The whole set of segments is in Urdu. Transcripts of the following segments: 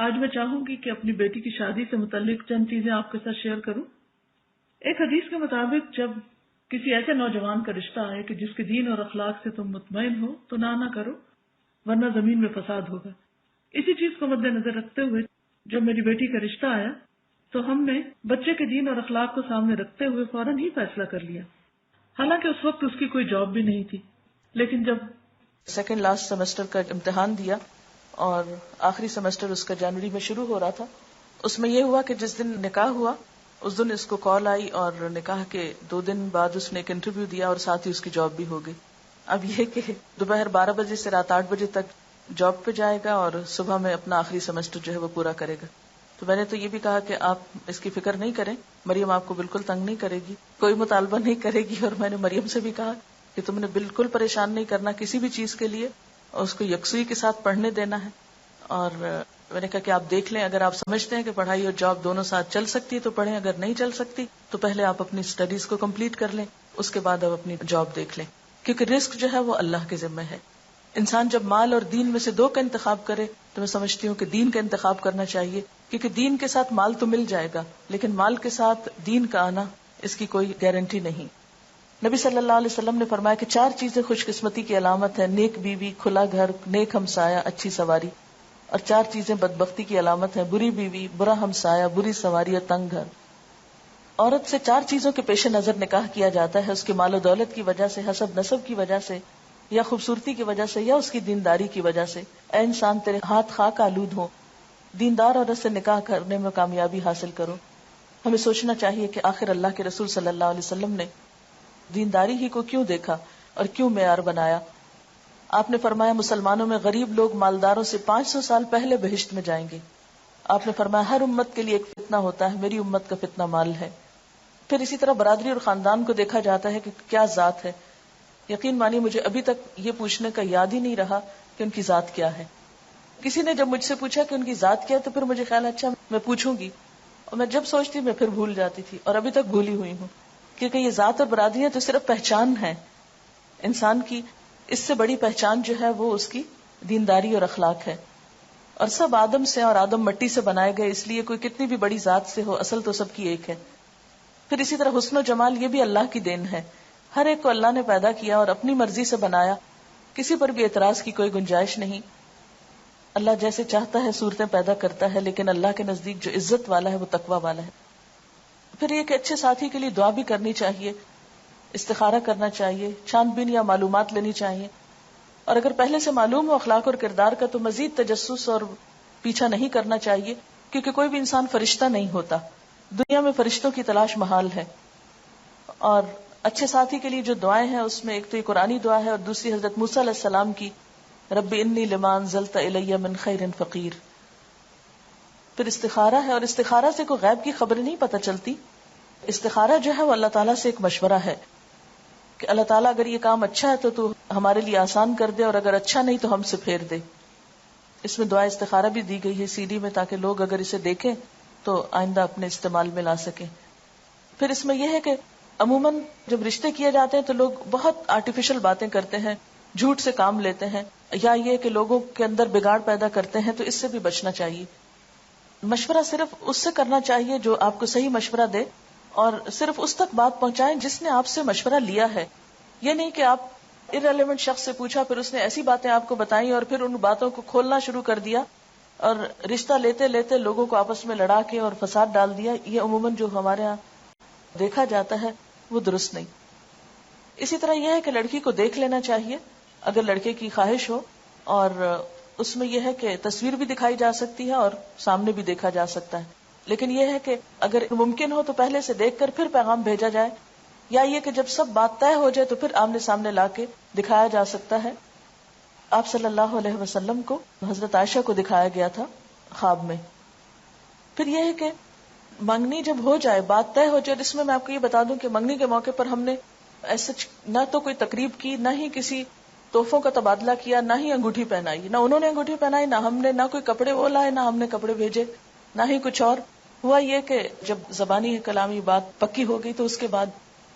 آج میں چاہوں گی کہ اپنی بیٹی کی شادی سے متعلق چند چیزیں آپ کے ساتھ شیئر کروں. ایک حدیث کے مطابق جب کسی ایسے نوجوان کا رشتہ آئے کہ جس کے دین اور اخلاق سے تم مطمئن ہو تو نہ کرو ورنہ زمین میں فساد ہوگا. اسی چیز کو مد نظر رکھتے ہوئے جب میری بیٹی کا رشتہ آیا تو ہم نے بچے کے دین اور اخلاق کو سامنے رکھتے ہوئے فوراً ہی فیصلہ کر لیا. حالانکہ اس وقت اس کی کوئی جاب بھی نہیں تھی، لیکن جب سیکنڈ لاسٹ سیمسٹر کا امتحان دیا اور آخری سیمسٹر اس کا جنوری میں شروع ہو رہا تھا، اس میں یہ ہوا کہ جس دن نکاح ہوا اس دن اس کو کال آئی اور نکاح کے 2 دن بعد اس نے ایک انٹرویو دیا اور ساتھ ہی اس کی جاب بھی ہو گئی. اب یہ کہ دوپہر 12 بجے سے رات 8 بجے تک جاب پہ جائے گا اور صبح میں اپنا آخری سیمسٹر جو ہے وہ پورا کرے گا. تو میں نے تو یہ بھی کہا کہ آپ اس کی فکر نہیں کریں، مریم آپ کو بالکل تنگ نہیں کرے گی، کوئی مطالبہ نہیں کرے گی. اور میں نے مریم سے بھی کہا کہ تم نے بالکل پریشان نہیں کرنا کسی بھی چیز کے لیے، اور اس کو یکسوئی کے ساتھ پڑھنے دینا ہے. اور میں نے کہا کہ آپ دیکھ لیں، اگر آپ سمجھتے ہیں کہ پڑھائی اور جاب دونوں ساتھ چل سکتی ہے تو پڑھیں، اگر نہیں چل سکتی تو پہلے آپ اپنی اسٹڈیز کو کمپلیٹ کر لیں، اس کے بعد آپ اپنی جاب دیکھ لیں، کیونکہ رزق جو ہے وہ اللہ کے ذمہ ہے. انسان جب مال اور دین میں سے 2 کا انتخاب کرے تو میں سمجھتی ہوں کہ دین کا انتخاب کرنا چاہیے، کیونکہ دین کے ساتھ مال تو مل جائے گا لیکن مال کے ساتھ دین کا آنا اس کی کوئی گارنٹی نہیں. نبی صلی اللہ علیہ وسلم نے فرمایا کہ 4 چیزیں خوش قسمتی کی علامت ہے: نیک بیوی، کھلا گھر، نیک ہمسایہ، اچھی سواری. اور 4 چیزیں بدبختی کی علامت ہے: بری بیوی، برا ہمسایہ، بری سواری اور تنگ گھر. عورت سے 4 چیزوں کے پیش نظر نکاح کیا جاتا ہے: اس کے مال و دولت کی وجہ سے، حسب نسب کی وجہ سے، یا خوبصورتی کی وجہ سے، یا اس کی دینداری کی وجہ سے. اے انسان تیرے ہاتھ خاک آلود ہوں، دیندار عورت سے نکاح کرنے میں کامیابی حاصل کرو. ہمیں سوچنا چاہیے کہ آخر اللہ کے رسول صلی اللہ علیہ وسلم نے دینداری ہی کو کیوں دیکھا اور کیوں معیار بنایا. آپ نے فرمایا مسلمانوں میں غریب لوگ مالداروں سے 500 سال پہلے بہشت میں جائیں گے. آپ نے فرمایا ہر امت کے لیے ایک فتنہ ہوتا ہے، میری امت کا فتنہ مال ہے. پھر اسی طرح برادری اور خاندان کو دیکھا جاتا ہے کہ کیا ذات ہے. یقین مانیے مجھے ابھی تک یہ پوچھنے کا یاد ہی نہیں رہا کہ ان کی ذات کیا ہے. کسی نے جب مجھ سے پوچھا کہ ان کی ذات کیا ہے تو پھر مجھے خیال اچھا میں پوچھوں گی، اور میں جب سوچتی میں پھر بھول جاتی تھی اور ابھی تک بھولی ہوئی ہوں. کیونکہ یہ ذات اور برادریاں تو صرف پہچان ہے انسان کی، اس سے بڑی پہچان جو ہے وہ اس کی دینداری اور اخلاق ہے. اور سب آدم سے اور آدم مٹی سے بنائے گئے، اس لیے کوئی کتنی بھی بڑی ذات سے ہو اصل تو سب کی ایک ہے. پھر اسی طرح حسن و جمال یہ بھی اللہ کی دین ہے. ہر ایک کو اللہ نے پیدا کیا اور اپنی مرضی سے بنایا، کسی پر بھی اعتراض کی کوئی گنجائش نہیں. اللہ جیسے چاہتا ہے صورتیں پیدا کرتا ہے، لیکن اللہ کے نزدیک جو عزت والا ہے وہ تقوی والا ہے. پھر یہ کہ اچھے ساتھی کے لیے دعا بھی کرنی چاہیے، استخارہ کرنا چاہیے، چھان بین یا معلومات لینی چاہیے. اور اگر پہلے سے معلوم ہو اخلاق اور کردار کا تو مزید تجسس اور پیچھا نہیں کرنا چاہیے، کیونکہ کوئی بھی انسان فرشتہ نہیں ہوتا. دنیا میں فرشتوں کی تلاش محال ہے. اور اچھے ساتھی کے لیے جو دعائیں ہیں اس میں ایک تو یہ قرآنی دعا ہے اور دوسری حضرت موسیٰ علیہ السلام کی رب انی لما انزلت الی من خیر فقیر. پھر استخارہ ہے، اور استخارہ سے کوئی غیب کی خبر نہیں پتہ چلتی. استخارہ جو ہے وہ اللہ تعالیٰ سے ایک مشورہ ہے کہ اللہ تعالیٰ اگر یہ کام اچھا ہے تو ہمارے لیے آسان کر دے، اور اگر اچھا نہیں تو ہم سے پھیر دے. اس میں دعا استخارہ بھی دی گئی ہے CD میں، تاکہ لوگ اگر اسے دیکھیں تو آئندہ اپنے استعمال میں لا سکیں. پھر اس میں یہ ہے کہ عموماً جب رشتے کیے جاتے ہیں تو لوگ بہت آرٹیفیشل باتیں کرتے ہیں، جھوٹ سے کام لیتے ہیں، یا یہ کہ لوگوں کے اندر بگاڑ پیدا کرتے ہیں، تو اس سے بھی بچنا چاہیے. مشورہ صرف اس سے کرنا چاہیے جو آپ کو صحیح مشورہ دے، اور صرف اس تک بات پہنچائیں جس نے آپ سے مشورہ لیا ہے. یہ نہیں کہ آپ irrelevant شخص سے پوچھا، پھر اس نے ایسی باتیں آپ کو بتائیں اور پھر ان باتوں کو کھولنا شروع کر دیا اور رشتہ لیتے لیتے لوگوں کو آپس میں لڑا کے اور فساد ڈال دیا. یہ عموماً جو ہمارے ہاں دیکھا جاتا ہے وہ درست نہیں. اسی طرح یہ ہے کہ لڑکی کو دیکھ لینا چاہیے اگر لڑکے کی خواہش ہو، اور اس میں یہ ہے کہ تصویر بھی دکھائی جا سکتی ہے اور سامنے بھی دیکھا جا سکتا ہے. لیکن یہ ہے کہ اگر ممکن ہو تو پہلے سے دیکھ کر پھر پیغام بھیجا جائے، یا یہ کہ جب سب بات طے ہو جائے تو پھر آمنے سامنے لا کے دکھایا جا سکتا ہے. آپ صلی اللہ علیہ وسلم کو حضرت عائشہ کو دکھایا گیا تھا خواب میں. پھر یہ ہے کہ منگنی جب ہو جائے، بات طے ہو جائے. اس میں آپ کو یہ بتا دوں کہ منگنی کے موقع پر ہم نے ایسے نہ تو کوئی تقریب کی، نہ ہی کسی تحفوں کا تبادلہ کیا، نہ ہی انگوٹھی پہنائی. نہ انہوں نے انگوٹھی پہنائی، نہ ہم نے، نہ کوئی کپڑے وہ لائے، نہ ہم نے کپڑے بھیجے، نہ ہی کچھ اور. ہوا یہ کہ جب زبانی کلامی بات پکی ہو گئی تو اس کے بعد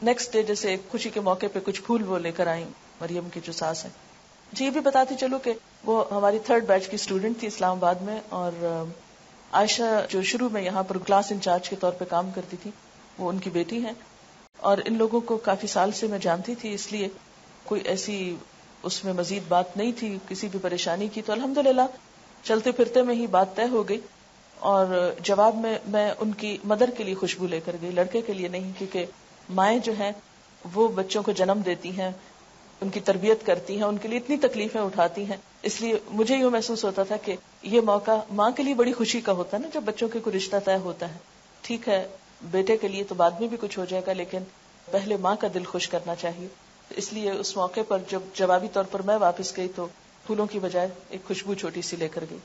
نیکسٹ ڈے جیسے ایک خوشی کے موقع پہ کچھ پھول وہ لے کر آئیں مریم کی جو ساس ہیں. جی یہ بھی بتاتی چلو کہ وہ ہماری 3rd بیچ کی اسٹوڈنٹ تھی اسلام آباد میں، اور عائشہ جو شروع میں یہاں پر کلاس انچارج کے طور پہ کام کرتی تھی وہ ان کی بیٹی ہیں، اور ان لوگوں کو کافی سال سے میں جانتی تھی، اس لیے کوئی ایسی اس میں مزید بات نہیں تھی کسی بھی پریشانی کی. تو الحمدللہ چلتے پھرتے میں ہی بات طے ہو گئی، اور جواب میں ان کی مدر کے لیے خوشبو لے کر گئی، لڑکے کے لیے نہیں، کیونکہ مائیں جو ہیں وہ بچوں کو جنم دیتی ہیں، ان کی تربیت کرتی ہیں، ان کے لیے اتنی تکلیفیں اٹھاتی ہیں. اس لیے مجھے یہ محسوس ہوتا تھا کہ یہ موقع ماں کے لیے بڑی خوشی کا ہوتا ہے نا، جب بچوں کے کوئی رشتہ طے ہوتا ہے. ٹھیک ہے بیٹے کے لیے تو بعد میں بھی کچھ ہو جائے گا، لیکن پہلے ماں کا دل خوش کرنا چاہیے. اس لیے اس موقع پر جب جوابی طور پر میں واپس گئی تو پھولوں کی بجائے ایک خوشبو چھوٹی سی لے کر گئی.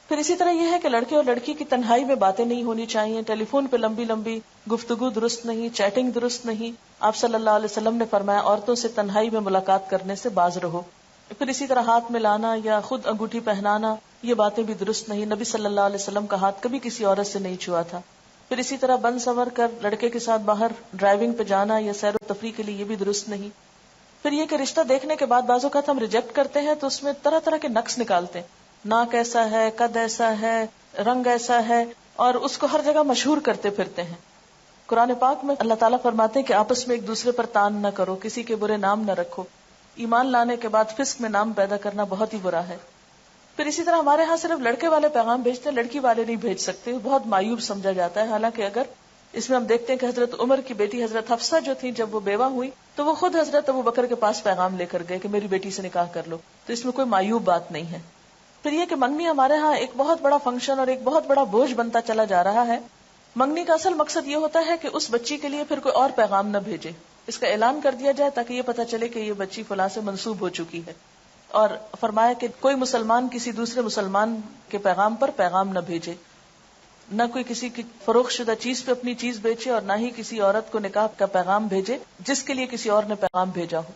پھر اسی طرح یہ ہے کہ لڑکے اور لڑکی کی تنہائی میں باتیں نہیں ہونی چاہیے، ٹیلی فون پہ لمبی لمبی گفتگو درست نہیں، چیٹنگ درست نہیں. آپ صلی اللہ علیہ وسلم نے فرمایا عورتوں سے تنہائی میں ملاقات کرنے سے باز رہو. پھر اسی طرح ہاتھ میں لانا یا خود انگوٹھی پہنانا یہ باتیں بھی درست نہیں، نبی صلی اللہ علیہ وسلم کا ہاتھ کبھی کسی عورت سے نہیں چھوا تھا. پھر اسی طرح بن سنور کر لڑکے کے ساتھ باہر ڈرائیونگ پہ جانا یا سیر و تفریح کے لیے یہ بھی درست نہیں. پھر یہ کہ رشتہ دیکھنے کے بعد بعض اوقات ہم ریجیکٹ کرتے ہیں تو اس میں طرح طرح کے نقص نکالتے ہیں، ناک ایسا ہے، قد ایسا ہے، رنگ ایسا ہے، اور اس کو ہر جگہ مشہور کرتے پھرتے ہیں. قرآن پاک میں اللہ تعالیٰ فرماتے ہیں کہ آپس میں ایک دوسرے پر تان نہ کرو، کسی کے برے نام نہ رکھو. ایمان لانے کے بعد فسق میں نام پیدا کرنا بہت ہی برا ہے. پھر اسی طرح ہمارے ہاں صرف لڑکے والے پیغام بھیجتے ہیں، لڑکی والے نہیں بھیج سکتے، بہت معیوب سمجھا جاتا ہے. حالانکہ اگر اس میں ہم دیکھتے ہیں کہ حضرت عمر کی بیٹی حضرت حفصہ جو تھی جب وہ بیوہ ہوئی تو وہ خود حضرت ابو بکر کے پاس پیغام لے کر گئے کہ میری بیٹی سے نکاح کر لو. تو اس میں کوئی معیوب بات نہیں ہے. پھر یہ کہ منگنی ہمارے ہاں ایک بہت بڑا فنکشن اور ایک بہت بڑا بوجھ بنتا چلا جا رہا ہے. منگنی کا اصل مقصد یہ ہوتا ہے کہ اس بچی کے لیے پھر کوئی اور پیغام نہ بھیجے، اس کا اعلان کر دیا جائے تاکہ یہ پتہ چلے کہ یہ بچی فلاں سے منسوب ہو چکی ہے. اور فرمایا کہ کوئی مسلمان کسی دوسرے مسلمان کے پیغام پر پیغام نہ بھیجے، نہ کوئی کسی کی فروخت شدہ چیز پہ اپنی چیز بیچے، اور نہ ہی کسی عورت کو نکاح کا پیغام بھیجے جس کے لیے کسی اور نے پیغام بھیجا ہو.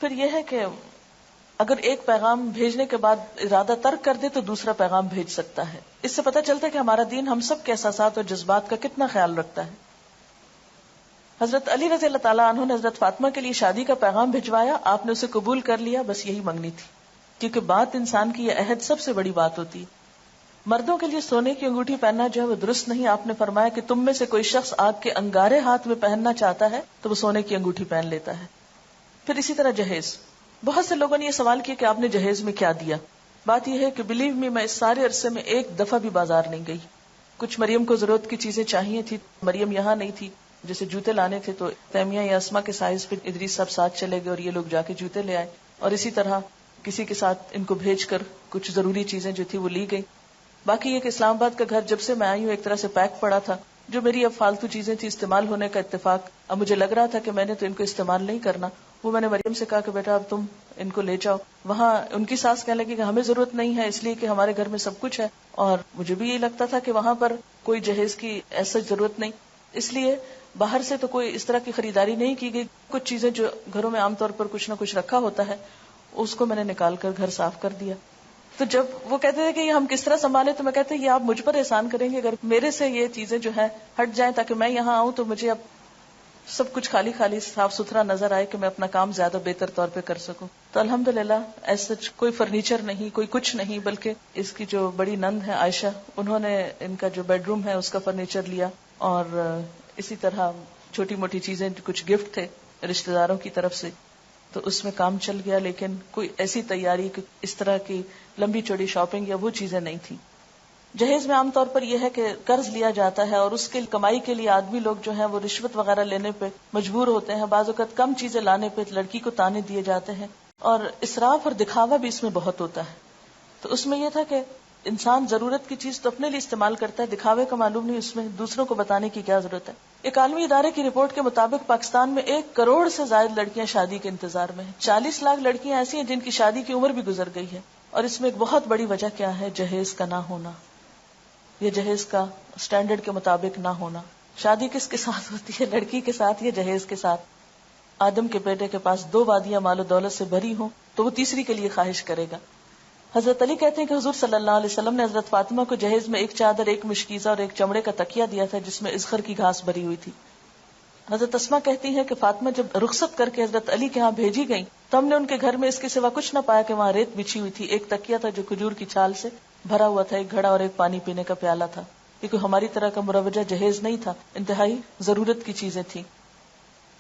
پھر یہ ہے کہ اگر ایک پیغام بھیجنے کے بعد ارادہ ترک کر دے تو دوسرا پیغام بھیج سکتا ہے. اس سے پتہ چلتا ہے کہ ہمارا دین ہم سب کے احساسات اور جذبات کا کتنا خیال رکھتا ہے. حضرت علی رضی اللہ تعالیٰ عنہ نے حضرت فاطمہ کے لیے شادی کا پیغام بھجوایا، آپ نے اسے قبول کر لیا، بس یہی منگنی تھی. کیونکہ بات انسان کی یہ عہد سب سے بڑی بات ہوتی ہے. مردوں کے لیے سونے کی انگوٹھی پہننا جو ہے وہ درست نہیں. آپ نے فرمایا کہ تم میں سے کوئی شخص آگ کے انگارے ہاتھ میں پہننا چاہتا ہے تو وہ سونے کی انگوٹھی پہن لیتا ہے. پھر اسی طرح جہیز، بہت سے لوگوں نے یہ سوال کیا کہ آپ نے جہیز میں کیا دیا. بات یہ ہے کہ بلیو می، میں اس سارے عرصے میں ایک دفعہ بھی بازار نہیں گئی. کچھ مریم کو ضرورت کی چیزیں چاہیے تھی، مریم یہاں نہیں تھی، جیسے جوتے لانے تھے تو تیمیہ یا اسما کے سائز پہ ادریس صاحب ساتھ چلے گئے اور یہ لوگ جا کے جوتے لے آئے. اور اسی طرح کسی کے ساتھ ان کو بھیج کر کچھ ضروری چیزیں جو تھی وہ لی گئی. باقی یہ کہ اسلام آباد کا گھر جب سے میں آئی ہوں ایک طرح سے پیک پڑا تھا. جو میری اب فالتو چیزیں تھی استعمال ہونے کا اتفاق، اب مجھے لگ رہا تھا کہ میں نے تو ان کو استعمال نہیں کرنا، وہ میں نے مریم سے کہا کہ بیٹا اب تم ان کو لے جاؤ. وہاں ان کی ساس کہنے لگی کہ ہمیں ضرورت نہیں ہے، اس لیے کہ ہمارے گھر میں سب کچھ ہے. اور مجھے بھی یہی لگتا تھا کہ وہاں پر کوئی جہیز کی ایسا ضرورت نہیں، اس لیے باہر سے تو کوئی اس طرح کی خریداری نہیں کی گئی. کچھ چیزیں جو گھروں میں عام طور پر کچھ نہ کچھ رکھا ہوتا ہے اس کو میں نے نکال کر گھر صاف کر دیا. تو جب وہ کہتے تھے کہ یہ ہم کس طرح سنبھالے تو میں کہتے ہیں یہ آپ مجھ پر احسان کریں گے اگر میرے سے یہ چیزیں جو ہے ہٹ جائیں تاکہ میں یہاں آؤں تو مجھے اب سب کچھ خالی خالی صاف ستھرا نظر آئے کہ میں اپنا کام زیادہ بہتر طور پہ کر سکوں. تو الحمدللہ ایسا کوئی فرنیچر نہیں، کوئی کچھ نہیں، بلکہ اس کی جو بڑی نند ہے عائشہ، انہوں نے ان کا جو بیڈ روم ہے اس کا فرنیچر لیا، اور اسی طرح چھوٹی موٹی چیزیں کچھ گفٹ تھے رشتہ داروں کی طرف سے، تو اس میں کام چل گیا. لیکن کوئی ایسی تیاری کہ اس طرح کی لمبی چوڑی شاپنگ یا وہ چیزیں نہیں تھی. جہیز میں عام طور پر یہ ہے کہ قرض لیا جاتا ہے اور اس کے کمائی کے لیے آدمی لوگ جو ہیں وہ رشوت وغیرہ لینے پہ مجبور ہوتے ہیں. بعض اوقات کم چیزیں لانے پہ لڑکی کو تانے دیے جاتے ہیں، اور اسراف اور دکھاوا بھی اس میں بہت ہوتا ہے. تو اس میں یہ تھا کہ انسان ضرورت کی چیز تو اپنے لیے استعمال کرتا ہے، دکھاوے کا معلوم نہیں، اس میں دوسروں کو بتانے کی کیا ضرورت ہے. ایک عالمی ادارے کی رپورٹ کے مطابق پاکستان میں 1 کروڑ سے زائد لڑکیاں شادی کے انتظار میں ہیں. 40 لاکھ لڑکیاں ایسی ہیں جن کی شادی کی عمر بھی گزر گئی ہے. اور اس میں ایک بہت بڑی وجہ کیا ہے؟ جہیز کا نہ ہونا، یہ جہیز کا سٹینڈرڈ کے مطابق نہ ہونا. شادی کس کے ساتھ ہوتی ہے؟ لڑکی کے ساتھ یا جہیز کے ساتھ؟ آدم کے بیٹے کے پاس 2 وادیاں مال و دولت سے بھری ہوں تو وہ تیسری کے لیے خواہش کرے گا. حضرت علی کہتے ہیں کہ حضور صلی اللہ علیہ وسلم نے حضرت فاطمہ کو جہیز میں 1 چادر، 1 مشکیزہ اور 1 چمڑے کا تکیہ دیا تھا جس میں اذخر کی گھاس بھری ہوئی تھی. حضرت اسما کہتی ہیں کہ فاطمہ جب رخصت کر کے حضرت علی کے ہاں بھیجی گئی تو ہم نے ان کے گھر میں اس کے سوا کچھ نہ پایا کہ وہاں ریت بچھی ہوئی تھی. 1 تکیہ تھا جو کھجور کی چھال سے بھرا ہوا تھا، ایک گھڑا اور ایک پانی پینے کا پیالہ تھا. یہ کوئی ہماری طرح کا مروجہ جہیز نہیں تھا، انتہائی ضرورت کی چیزیں تھیں.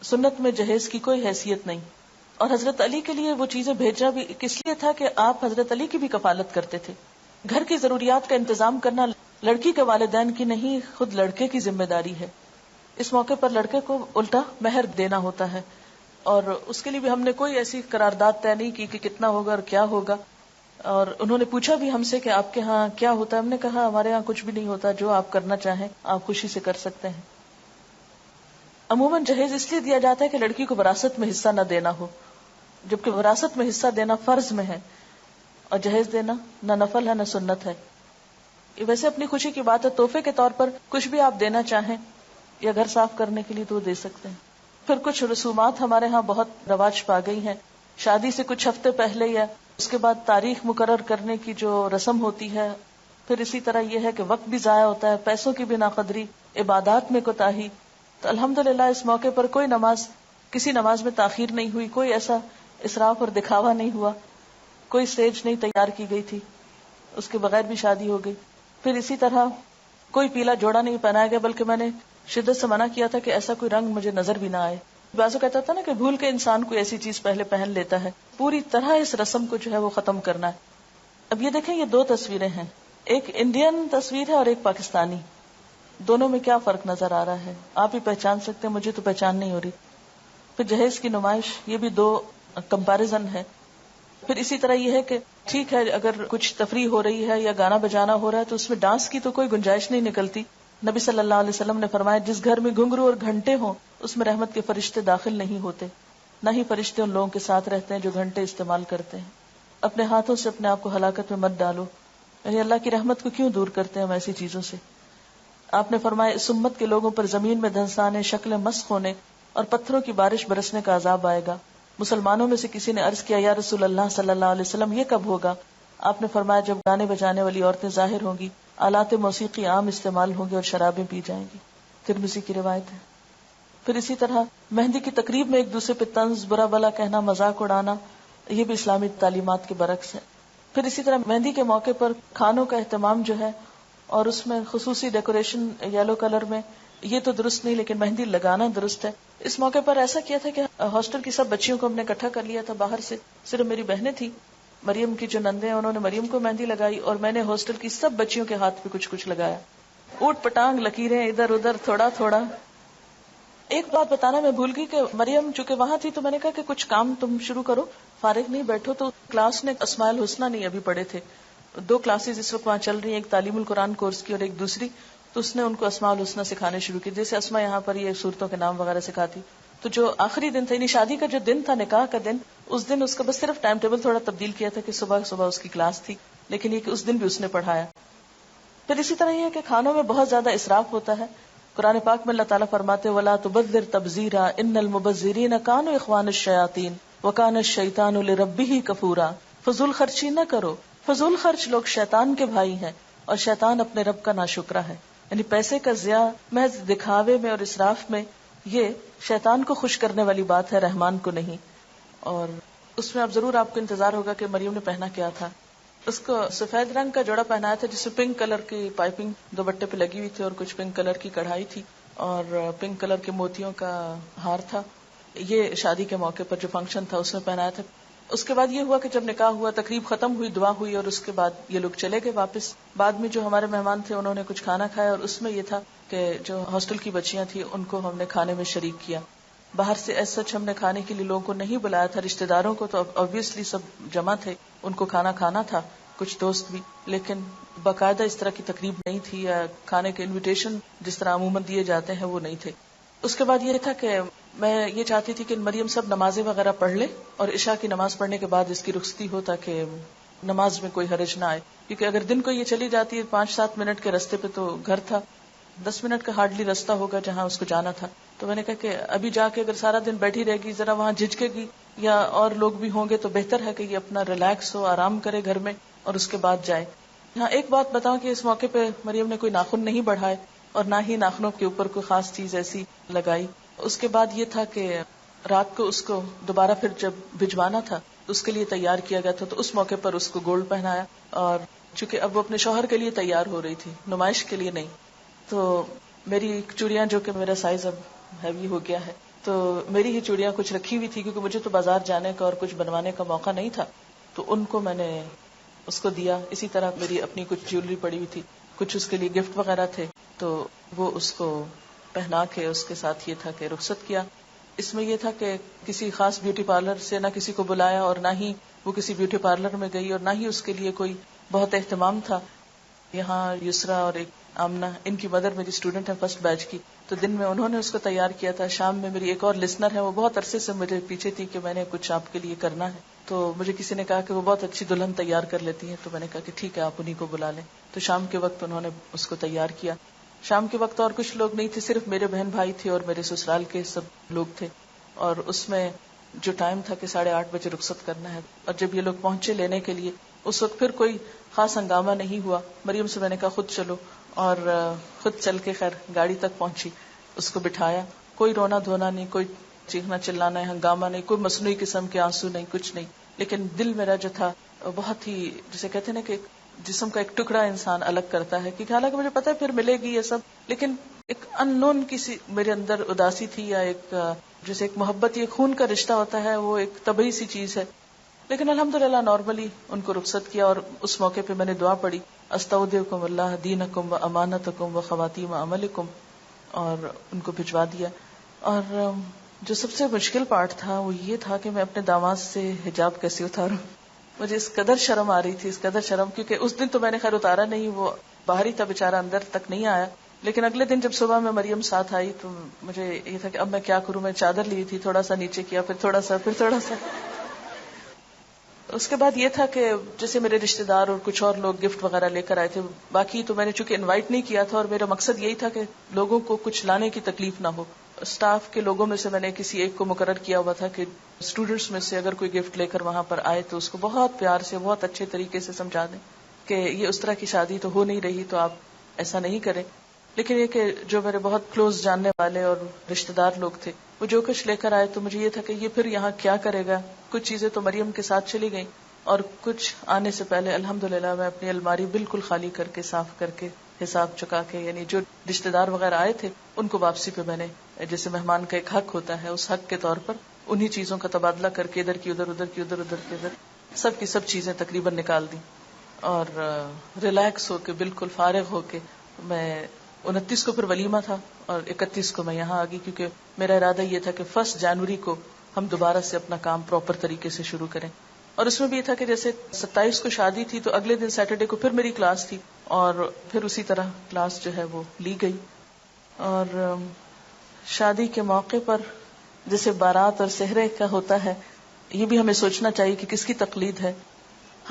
سنت میں جہیز کی کوئی حیثیت نہیں. اور حضرت علی کے لیے وہ چیزیں بھیجنا بھی کس لیے تھا کہ آپ حضرت علی کی بھی کفالت کرتے تھے. گھر کی ضروریات کا انتظام کرنا لڑکی کے والدین کی نہیں، خود لڑکے کی ذمہ داری ہے. اس موقع پر لڑکے کو الٹا مہر دینا ہوتا ہے، اور اس کے لیے بھی ہم نے کوئی ایسی قرارداد طے نہیں کی کہ کتنا ہوگا اور کیا ہوگا. اور انہوں نے پوچھا بھی ہم سے کہ آپ کے ہاں کیا ہوتا ہے. ہم نے کہا ہمارے ہاں کچھ بھی نہیں ہوتا، جو آپ کرنا چاہیں آپ خوشی سے کر سکتے ہیں. عموماً جہیز اس لیے دیا جاتا ہے کہ لڑکی کو وراثت میں حصہ نہ دینا ہو، جبکہ وراثت میں حصہ دینا فرض میں ہے، اور جہیز دینا نہ نفل ہے نہ سنت ہے. یہ ویسے اپنی خوشی کی بات ہے، تحفے کے طور پر کچھ بھی آپ دینا چاہیں یا گھر صاف کرنے کے لیے تو دے سکتے ہیں. پھر کچھ رسومات ہمارے ہاں بہت رواج پا گئی ہیں. شادی سے کچھ ہفتے پہلے یا اس کے بعد تاریخ مقرر کرنے کی جو رسم ہوتی ہے. پھر اسی طرح یہ ہے کہ وقت بھی ضائع ہوتا ہے، پیسوں کی بھی ناقدری، عبادات میں کوتاہی. تو الحمدللہ اس موقع پر کوئی نماز، کسی نماز میں تاخیر نہیں ہوئی، کوئی ایسا اسراف اور دکھاوا نہیں ہوا، کوئی اسٹیج نہیں تیار کی گئی تھی، اس کے بغیر بھی شادی ہو گئی. پھر اسی طرح کوئی پیلا جوڑا نہیں پہنایا گیا، بلکہ میں نے شدت سے منع کیا تھا کہ ایسا کوئی رنگ مجھے نظر بھی نہ آئے. بعض کہتا تھا نا کہ بھول کے انسان کوئی ایسی چیز پہلے پہن لیتا ہے. پوری طرح اس رسم کو جو ہے وہ ختم کرنا ہے. اب یہ دیکھیں، یہ دو تصویریں ہیں، ایک انڈین تصویر ہے اور ایک پاکستانی. دونوں میں کیا فرق نظر آ رہا ہے آپ ہی پہچان سکتے ہیں، مجھے تو پہچان نہیں ہو رہی. پھر جہیز کی نمائش، یہ بھی دو کمپیریزن ہے. پھر اسی طرح یہ ہے کہ ٹھیک ہے اگر کچھ تفریح ہو رہی ہے یا گانا بجانا ہو رہا ہے تو اس میں ڈانس کی تو کوئی گنجائش نہیں نکلتی. نبی صلی اللہ علیہ وسلم نے فرمایا جس گھر میں گھنگرو اور گھنٹے ہوں اس میں رحمت کے فرشتے داخل نہیں ہوتے، نہ ہی فرشتے ان لوگوں کے ساتھ رہتے ہیں جو گھنٹے استعمال کرتے ہیں. اپنے ہاتھوں سے اپنے آپ کو ہلاکت میں مت ڈالو. یعنی اللہ کی رحمت کو کیوں دور کرتے ہیں ہم ایسی چیزوں سے. آپ نے فرمایا اس امت کے لوگوں پر زمین میں دھنسانے، شکلیں مسخ ہونے اور پتھروں کی بارش برسنے کا عذاب آئے گا. مسلمانوں میں سے کسی نے عرض کیا یا رسول اللہ صلی اللہ علیہ وسلم یہ کب ہوگا؟ آپ نے فرمایا جب گانے بجانے والی عورتیں ظاہر ہوں گی، آلات موسیقی عام استعمال ہوں گے اور شرابیں پی جائیں گی. ترمذی کی روایت ہے. پھر اسی طرح مہندی کی تقریب میں ایک دوسرے پہ طنز، برا بلا کہنا، مذاق اڑانا، یہ بھی اسلامی تعلیمات کے برعکس ہے. پھر اسی طرح مہندی کے موقع پر کھانوں کا اہتمام جو ہے اور اس میں خصوصی ڈیکوریشن یلو کلر میں، یہ تو درست نہیں، لیکن مہندی لگانا درست ہے. اس موقع پر ایسا کیا تھا کہ ہاسٹل کی سب بچیوں کو ہم نے اکٹھا کر لیا تھا باہر سے. صرف میری بہنیں تھی، مریم کی جو نندیں ہیں انہوں نے مریم کو مہندی لگائی اور میں نے ہاسٹل کی سب بچیوں کے ہاتھ پہ کچھ کچھ لگایا. اوٹ پٹانگ لکیریں ادھر ادھر تھوڑا تھوڑا. ایک بات بتانا میں بھول گئی کہ مریم چونکہ وہاں تھی تو میں نے کہا کہ کچھ کام تم شروع کرو، فارغ نہیں بیٹھو. تو کلاس نے اسماء الحسنہ نہیں ابھی پڑھے تھے، دو کلاسز اس وقت وہاں چل رہی ہیں، ایک تعلیم القرآن کورس کی اور ایک دوسری. تو اس نے ان کو اسماء الحسنہ سکھانے شروع کی، جیسے اسماء یہاں پر یہ صورتوں کے نام وغیرہ سکھاتی. تو جو آخری دن تھا، یعنی شادی کا جو دن تھا، نکاح کا دن، اس دن اس کا بس صرف ٹائم ٹیبل تھوڑا تبدیل کیا تھا کہ صبح صبح اس کی کلاس تھی، لیکن یہ کہ اس دن بھی اس نے پڑھایا. پھر اسی طرح یہ ہے کہ کھانوں میں بہت زیادہ اسراف ہوتا ہے. قرآن پاک میں اللہ تعالیٰ فرماتے وَلَا تُبَذِّرْ تَبْذِيرًا إِنَّ الْمُبَذِّرِينَ كَانُوا إِخْوَانَ الشَّيَاطِينِ وَكَانَ الشَّيْطَانُ لِرَبِّهِ كَفُورًا. فضول خرچی نہ کرو، فضول خرچ لوگ شیطان کے بھائی ہیں اور شیطان اپنے رب کا ناشکرا ہے. یعنی پیسے کا ضیاع محض دکھاوے میں اور اسراف میں، یہ شیطان کو خوش کرنے والی بات ہے، رحمان کو نہیں. اور اس میں اب ضرور آپ کو انتظار ہوگا کہ مریم نے پہنا کیا تھا. اس کو سفید رنگ کا جوڑا پہنایا تھا جس سے پنک کلر کی پائپنگ دوپٹے پہ لگی ہوئی تھی اور کچھ پنک کلر کی کڑھائی تھی اور پنک کلر کے موتیوں کا ہار تھا. یہ شادی کے موقع پر جو فنکشن تھا اس میں پہنایا تھا. اس کے بعد یہ ہوا کہ جب نکاح ہوا، تقریب ختم ہوئی، دعا ہوئی اور اس کے بعد یہ لوگ چلے گئے واپس. بعد میں جو ہمارے مہمان تھے انہوں نے کچھ کھانا کھایا اور اس میں یہ تھا کہ جو ہاسٹل کی بچیاں تھیں ان کو ہم نے کھانے میں شریک کیا. باہر سے ایز سچ ہم نے کھانے کے لیے لوگوں کو نہیں بلایا تھا، رشتہ داروں کو تو obviously سب جمع تھے، ان کو کھانا کھانا تھا، کچھ دوست بھی، لیکن باقاعدہ اس طرح کی تقریب نہیں تھی یا کھانے کے انویٹیشن جس طرح عموماً دیے جاتے ہیں وہ نہیں تھے. اس کے بعد یہ تھا کہ میں یہ چاہتی تھی کہ مریم سب نمازیں وغیرہ پڑھ لے اور عشاء کی نماز پڑھنے کے بعد اس کی رخصتی ہو تاکہ نماز میں کوئی حرج نہ آئے. کیونکہ اگر دن کو یہ چلی جاتی ہے 5-7 منٹ کے راستے پہ تو گھر تھا 10 منٹ کا ہارڈلی راستہ ہوگا جہاں اس کو جانا تھا. تو میں نے کہا کہ ابھی جا کے اگر سارا دن بیٹھی رہے گی، ذرا وہاں جھجکے گی یا اور لوگ بھی ہوں گے، تو بہتر ہے کہ یہ اپنا ریلیکس ہو، آرام کرے گھر میں اور اس کے بعد جائے. یہاں ایک بات بتاؤں کہ اس موقع پہ مریم نے کوئی ناخن نہیں بڑھائے اور نہ ہی ناخنوں کے اوپر کوئی خاص چیز ایسی لگائی. اس کے بعد یہ تھا کہ رات کو اس کو دوبارہ پھر جب بھجوانا تھا تو اس کے لیے تیار کیا گیا تھا، تو اس موقع پر اس کو گولڈ پہنایا اور چونکہ اب وہ اپنے شوہر کے لیے تیار ہو رہی تھی، نمائش کے لیے نہیں. تو میری چوڑیاں، جو کہ میرا سائز اب ہیوی ہو گیا ہے، تو میری ہی چوڑیاں کچھ رکھی ہوئی تھی کیونکہ مجھے تو بازار جانے کا اور کچھ بنوانے کا موقع نہیں تھا، تو ان کو میں نے اس کو دیا. اسی طرح میری اپنی کچھ جیولری پڑی ہوئی تھی، کچھ اس کے لیے گفٹ وغیرہ تھے، تو وہ اس کو پہنا کے اس کے ساتھ یہ تھا کہ رخصت کیا. اس میں یہ تھا کہ کسی خاص بیوٹی پارلر سے نہ کسی کو بلایا، اور نہ ہی وہ کسی بیوٹی پارلر میں گئی، اور نہ ہی اس کے لیے کوئی بہت اہتمام تھا. یہاں یسرا اور ایک آمنہ، ان کی مدر میری اسٹوڈنٹ ہے فرسٹ بیچ کی، تو دن میں انہوں نے اس کو تیار کیا تھا. شام میں میری ایک اور لسنر ہے، وہ بہت عرصے سے مجھے پیچھے تھی کہ میں نے کچھ آپ کے لیے کرنا ہے، تو مجھے کسی نے کہا کہ وہ بہت اچھی دلہن تیار کر لیتی ہیں، تو میں نے کہا کہ ٹھیک ہے آپ انہیں کو بلا لیں. تو شام کے وقت انہوں نے اس کو تیار کیا. شام کے وقت اور کچھ لوگ نہیں تھے، صرف میرے بہن بھائی تھے اور میرے سسرال کے سب لوگ تھے. اور اس میں جو ٹائم تھا کہ 8:30 بجے رخصت کرنا ہے، اور جب یہ لوگ پہنچے لینے کے لیے، اس وقت پھر کوئی خاص ہنگامہ نہیں ہوا. مریم سے میں نے کہا خود چلو، اور خود چل کے خیر گاڑی تک پہنچی، اس کو بٹھایا. کوئی رونا دھونا نہیں، کوئی چیخنا چلانا ہنگامہ نہیں، کوئی مصنوعی قسم کے آنسو نہیں، کچھ نہیں. لیکن دل میرا جو تھا بہت ہی، جسے کہتے ہیں نا کہ جسم کا ایک ٹکڑا انسان الگ کرتا ہے، کیونکہ حالانکہ مجھے پتا ہے پھر ملے گی یہ سب، لیکن ایک ان نون کسی میرے اندر اداسی تھی، یا ایک جیسے ایک محبت، یہ خون کا رشتہ ہوتا ہے، وہ ایک طبعی سی چیز ہے. لیکن الحمدللہ نارملی ان کو رخصت کیا، اور اس موقع پہ میں نے دعا پڑھی، استودعکم اللہ دینکم و امانتکم و خواتیم عملکم، اور ان کو بھجوا دیا. اور جو سب سے مشکل پارٹ تھا وہ یہ تھا کہ میں اپنے داماد سے حجاب کیسے اتاروں. مجھے اس قدر شرم آ رہی تھی، اس قدر شرم، کیونکہ اس دن تو میں نے خیر اتارا نہیں، وہ باہر ہی تھا بیچارہ، اندر تک نہیں آیا. لیکن اگلے دن جب صبح میں مریم ساتھ آئی تو مجھے یہ تھا کہ اب میں کیا کروں. میں چادر لی تھی، تھوڑا سا نیچے کیا، پھر تھوڑا سا، پھر تھوڑا سا. اس کے بعد یہ تھا کہ جیسے میرے رشتہ دار اور کچھ اور لوگ گفٹ وغیرہ لے کر آئے تھے، باقی تو میں نے چونکہ انوائٹ نہیں کیا تھا، اور میرا مقصد یہی تھا کہ لوگوں کو کچھ لانے کی تکلیف نہ ہو. اسٹاف کے لوگوں میں سے میں نے کسی ایک کو مقرر کیا ہوا تھا کہ اسٹوڈینٹس میں سے اگر کوئی گفٹ لے کر وہاں پر آئے تو اس کو بہت پیار سے، بہت اچھے طریقے سے سمجھا دیں کہ یہ اس طرح کی شادی تو ہو نہیں رہی، تو آپ ایسا نہیں کریں. لیکن یہ کہ جو میرے بہت کلوز جاننے والے اور رشتہ دار لوگ تھے، وہ جو کچھ لے کر آئے تو مجھے یہ تھا کہ یہ پھر یہاں کیا کرے گا. کچھ چیزیں تو مریم کے ساتھ چلی گئیں، اور کچھ آنے سے پہلے الحمدللہ میں اپنی الماری بالکل خالی کر کے، صاف کر کے، حساب چکا کے، یعنی جو رشتہ دار وغیرہ آئے تھے ان کو واپسی پہ میں نے، جیسے مہمان کا ایک حق ہوتا ہے، اس حق کے طور پر انہی چیزوں کا تبادلہ کر کے ادھر کی ادھر، ادھر کی ادھر، ادھر کی ادھر، سب کی سب چیزیں تقریباً نکال دی. اور ریلیکس ہو کے، بالکل فارغ ہو کے، میں 29 کو پھر ولیمہ تھا، اور 31 کو میں یہاں آ گئی، کیونکہ میرا ارادہ یہ تھا کہ 1 جنوری کو ہم دوبارہ سے اپنا کام پراپر طریقے سے شروع کریں. اور اس میں بھی یہ تھا کہ جیسے 27 کو شادی تھی تو اگلے دن سیٹرڈے کو پھر میری کلاس تھی، اور پھر اسی طرح کلاس جو ہے وہ لی گئی. اور شادی کے موقع پر جیسے بارات اور سہرے کا ہوتا ہے، یہ بھی ہمیں سوچنا چاہیے کہ کس کی تقلید ہے.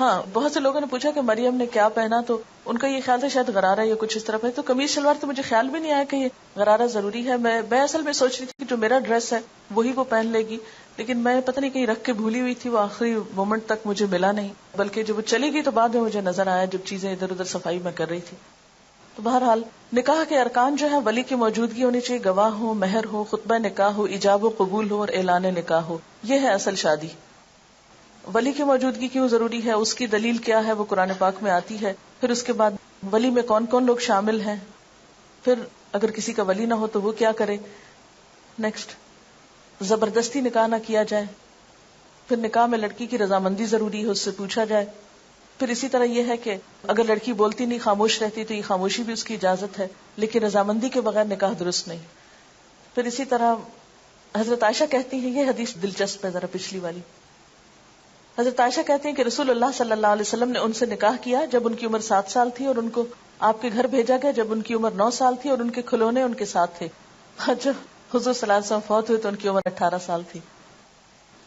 ہاں، بہت سے لوگوں نے پوچھا کہ مریم نے کیا پہنا، تو ان کا یہ خیال تھا شاید غرارہ یا کچھ اس طرح پہنے، تو قمیض شلوار تو مجھے خیال بھی نہیں آیا کہ یہ غرارہ ضروری ہے. میں اصل میں سوچ رہی تھی کہ جو میرا ڈریس ہے وہی وہ پہن لے گی، لیکن میں پتہ نہیں کہیں رکھ کے بھولی ہوئی تھی، وہ آخری مومنٹ تک مجھے ملا نہیں، بلکہ جب وہ چلی گئی تو بعد میں مجھے نظر آیا جب چیزیں ادھر ادھر صفائی میں کر رہی تھی. تو بہرحال نکاح کے ارکان جو ہے ولی کی موجودگی ہونی چاہیے، گواہ ہو، مہر ہو، خطبہ نکاح ہو، ایجاب و قبول ہو، اور اعلان نکاح ہو. یہ ہے اصل شادی. ولی کی موجودگی کیوں ضروری ہے، اس کی دلیل کیا ہے، وہ قرآن پاک میں آتی ہے. پھر اس کے بعد ولی میں کون کون لوگ شامل ہیں، پھر اگر کسی کا ولی نہ ہو تو وہ کیا کرے. نیکسٹ، زبردستی نکاح نہ کیا جائے. پھر نکاح میں لڑکی کی رضامندی ضروری ہے، اس سے پوچھا جائے. پھر اسی طرح یہ ہے کہ اگر لڑکی بولتی نہیں، خاموش رہتی، تو یہ خاموشی بھی اس کی اجازت ہے، لیکن رضامندی کے بغیر نکاح درست نہیں. پھر اسی طرح حضرت عائشہ کہتی ہیں، یہ حدیث دلچسپ ہے ذرا پچھلی والی. حضرت عائشہ کہتے ہیں کہ رسول اللہ صلی اللہ علیہ وسلم نے ان سے نکاح کیا جب ان کی عمر 7 سال تھی، اور ان کو آپ کے گھر بھیجا گیا جب ان کی عمر 9 سال تھی، اور ان کے کھلونے ان کے ساتھ تھے. جب حضور صلی اللہ علیہ وسلم فوت ہوئے تو ان کی عمر 18 سال تھی.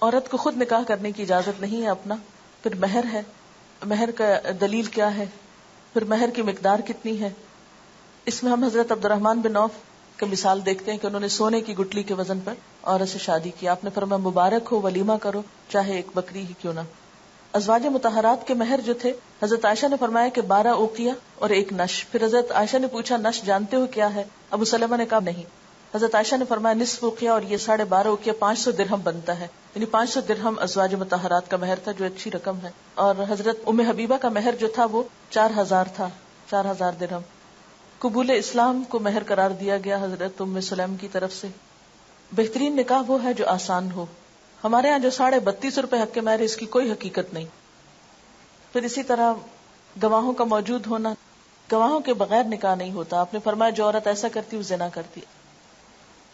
عورت کو خود نکاح کرنے کی اجازت نہیں ہے اپنا. پھر مہر ہے، مہر کا دلیل کیا ہے، پھر مہر کی مقدار کتنی ہے. اس میں ہم حضرت عبد الرحمن بن عوف کی مثال دیکھتے ہیں کہ انہوں نے سونے کی گٹلی کے وزن پر عورت سے شادی کی. آپ نے فرمایا مبارک ہو، ولیمہ کرو، چاہے ایک بکری ہی کیوں نہ. ازواج مطہرات کے مہر جو تھے، حضرت عائشہ نے فرمایا کہ 12 اوقیہ اور 1 نش. پھر حضرت عائشہ نے پوچھا نش جانتے ہو کیا ہے؟ ابو سلمہ نے کہا نہیں. حضرت عائشہ نے فرمایا نصف اوقیہ اور یہ 12.5 اوقیہ 500 درہم بنتا ہے، یعنی 500 درہم ازواج مطہرات کا مہر تھا، جو اچھی رقم ہے. اور حضرت ام حبیبہ کا مہر جو تھا وہ 4000 تھا، 4000 درہم. قبول اسلام کو مہر قرار دیا گیا حضرت ام سلیم کی طرف سے. بہترین نکاح وہ ہے جو آسان ہو. ہمارے ہاں جو 32.5 روپے حق کے مہر ہے، اس کی کوئی حقیقت نہیں. پھر اسی طرح گواہوں کا موجود ہونا، گواہوں کے بغیر نکاح نہیں ہوتا. آپ نے فرمایا جو عورت ایسا کرتی وہ زنا کرتی.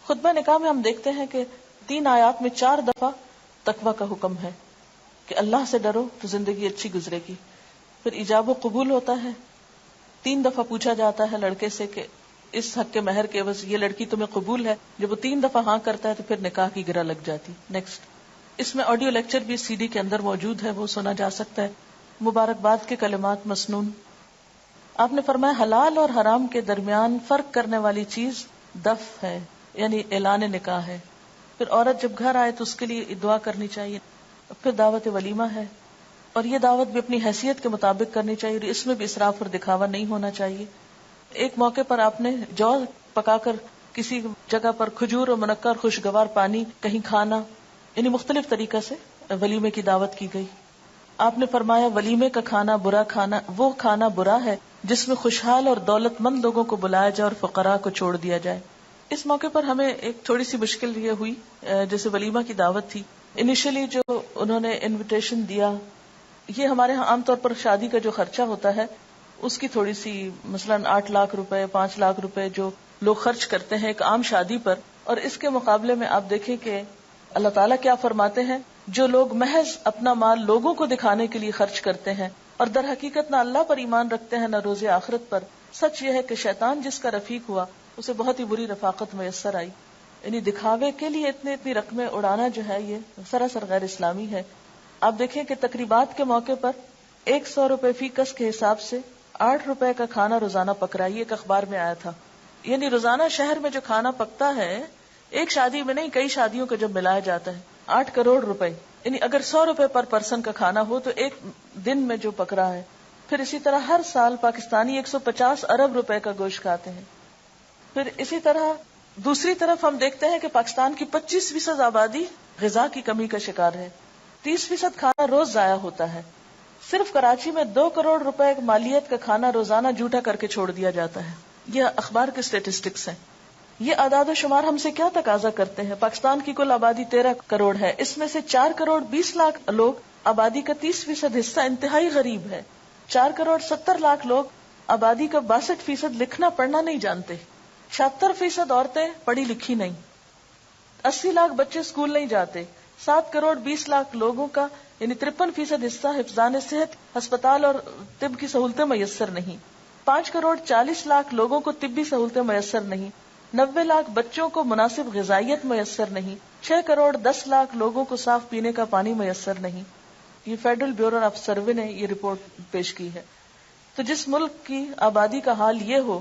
خطبہ نکاح میں ہم دیکھتے ہیں کہ 3 آیات میں 4 دفعہ تقوی کا حکم ہے کہ اللہ سے ڈرو تو زندگی اچھی گزرے گی. پھر ایجاب و قبول ہوتا ہے. 3 دفعہ پوچھا جاتا ہے لڑکے سے کہ اس حق کے مہر کے عوض یہ لڑکی تمہیں قبول ہے. جب وہ 3 دفعہ ہاں کرتا ہے تو پھر نکاح کی گرہ لگ جاتی. نیکسٹ، اس میں آڈیو لیکچر بھی CD کے اندر موجود ہے، وہ سنا جا سکتا ہے. مبارکباد کے کلمات مسنون. آپ نے فرمایا حلال اور حرام کے درمیان فرق کرنے والی چیز دف ہے، یعنی اعلان نکاح ہے. پھر عورت جب گھر آئے تو اس کے لیے دعا کرنی چاہیے. پھر دعوت ولیمہ ہے، اور یہ دعوت بھی اپنی حیثیت کے مطابق کرنی چاہیے، اور اس میں بھی اسراف اور دکھاوا نہیں ہونا چاہیے. ایک موقع پر آپ نے جو پکا کر کسی جگہ پر کھجور اور منقع اور خوشگوار پانی کہیں کھانا، یعنی مختلف طریقہ سے ولیمے کی دعوت کی گئی. آپ نے فرمایا ولیمے کا کھانا برا کھانا، وہ کھانا برا ہے جس میں خوشحال اور دولت مند لوگوں کو بلایا جائے اور فقراء کو چھوڑ دیا جائے. اس موقع پر ہمیں ایک تھوڑی سی مشکل یہ ہوئی، جیسے ولیمہ کی دعوت تھی، انیشلی جو انہوں نے انویٹیشن دیا، یہ ہمارے ہاں عام طور پر شادی کا جو خرچہ ہوتا ہے اس کی تھوڑی سی، مثلا 8 لاکھ روپے 5 لاکھ روپے جو لوگ خرچ کرتے ہیں ایک عام شادی پر، اور اس کے مقابلے میں آپ دیکھیں کہ اللہ تعالیٰ کیا فرماتے ہیں، جو لوگ محض اپنا مال لوگوں کو دکھانے کے لیے خرچ کرتے ہیں اور در حقیقت نہ اللہ پر ایمان رکھتے ہیں نہ روز آخرت پر، سچ یہ ہے کہ شیطان جس کا رفیق ہوا اسے بہت ہی بری رفاقت میسر آئی. یعنی دکھاوے کے لیے اتنی رقمیں اڑانا جو ہے یہ سراسر غیر اسلامی ہے. آپ دیکھیں کہ تقریبات کے موقع پر 100 روپے فی کس کے حساب سے 8 روپے کا کھانا روزانہ پک رہا ہے. یہ ایک اخبار میں آیا تھا. یعنی روزانہ شہر میں جو کھانا پکتا ہے، ایک شادی میں نہیں کئی شادیوں کو جب ملایا جاتا ہے، 8 کروڑ روپے. یعنی اگر 100 روپے پر پرسن کا کھانا ہو تو ایک دن میں جو پک رہا ہے. پھر اسی طرح ہر سال پاکستانی 150 ارب روپے کا گوشت کھاتے ہیں. پھر اسی طرح دوسری طرف ہم دیکھتے ہیں کہ پاکستان کی 25% آبادی غذا کی کمی کا شکار ہے. 30% کھانا روز ضائع ہوتا ہے. صرف کراچی میں 2 کروڑ روپے مالیت کا کھانا روزانہ جھوٹا کر کے چھوڑ دیا جاتا ہے. یہ اخبار کے اسٹیٹسٹکس ہیں. یہ اعداد و شمار ہم سے کیا تقاضا کرتے ہیں؟ پاکستان کی کل آبادی 13 کروڑ ہے، اس میں سے 4 کروڑ 20 لاکھ لوگ، آبادی کا 30% حصہ انتہائی غریب ہے. 4 کروڑ 70 لاکھ لوگ، آبادی کا 62% لکھنا پڑھنا نہیں جانتے. 76% عورتیں پڑھی لکھی نہیں. 80 لاکھ بچے اسکول نہیں جاتے. 7 کروڑ 20 لاکھ لوگوں کا یعنی 53% حصہ حفظان صحت، ہسپتال اور طب کی سہولتیں میسر نہیں. 5 کروڑ 40 لاکھ لوگوں کو طبی سہولتیں میسر نہیں. 90 لاکھ بچوں کو مناسب غذائیت میسر نہیں. 6 کروڑ 10 لاکھ لوگوں کو صاف پینے کا پانی میسر نہیں. یہ فیڈرل بیورو آف سروے نے یہ رپورٹ پیش کی ہے. تو جس ملک کی آبادی کا حال یہ ہو،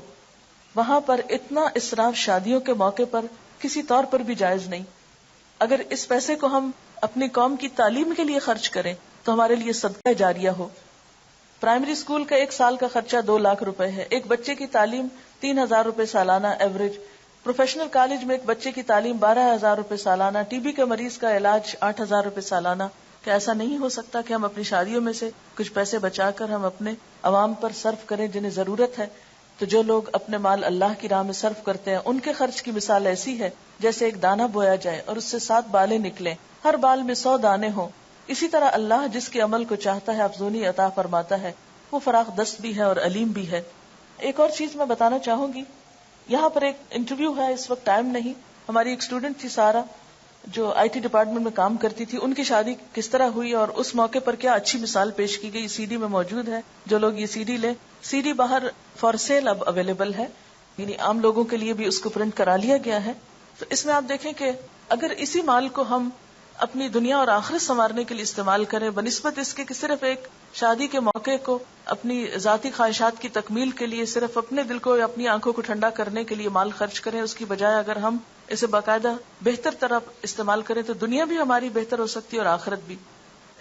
وہاں پر اتنا اسراف شادیوں کے موقع پر کسی طور پر بھی جائز نہیں. اگر اس پیسے کو ہم اپنی قوم کی تعلیم کے لیے خرچ کریں تو ہمارے لیے صدقہ جاریہ ہو. پرائمری اسکول کا 1 سال کا خرچہ 2 لاکھ روپے ہے. ایک بچے کی تعلیم 3000 روپے سالانہ ایوریج. پروفیشنل کالج میں ایک بچے کی تعلیم 12000 روپے سالانہ. ٹی بی کے مریض کا علاج 8000 روپے سالانہ. کہ ایسا نہیں ہو سکتا کہ ہم اپنی شادیوں میں سے کچھ پیسے بچا کر ہم اپنے عوام پر صرف کریں جنہیں ضرورت ہے؟ تو جو لوگ اپنے مال اللہ کی راہ میں صرف کرتے ہیں ان کے خرچ کی مثال ایسی ہے جیسے ایک دانہ بویا جائے اور اس سے 7 بالیں نکلیں، ہر بال میں 100 دانے ہوں. اسی طرح اللہ جس کے عمل کو چاہتا ہے افزونی عطا فرماتا ہے. وہ فراخ دست بھی ہے اور علیم بھی ہے. ایک اور چیز میں بتانا چاہوں گی، یہاں پر ایک انٹرویو ہے، اس وقت ٹائم نہیں. ہماری ایک اسٹوڈنٹ تھی سارا، جو IT ڈپارٹمنٹ میں کام کرتی تھی. ان کی شادی کس طرح ہوئی اور اس موقع پر کیا اچھی مثال پیش کی گئی. CD میں موجود ہے، جو لوگ یہ CD لیں. CD باہر فار سیل اب اویلیبل ہے، یعنی عام لوگوں کے لیے بھی اس کو پرنٹ کرا لیا گیا ہے. تو اس میں آپ دیکھیں کہ اگر اسی مال کو ہم اپنی دنیا اور آخرت سنوارنے کے لیے استعمال کریں بنسبت اس کے کہ صرف ایک شادی کے موقع کو اپنی ذاتی خواہشات کی تکمیل کے لیے صرف اپنے دل کو یا اپنی آنکھوں کو ٹھنڈا کرنے کے لیے مال خرچ کریں، اس کی بجائے اگر ہم اسے باقاعدہ بہتر طرح استعمال کریں تو دنیا بھی ہماری بہتر ہو سکتی ہے اور آخرت بھی.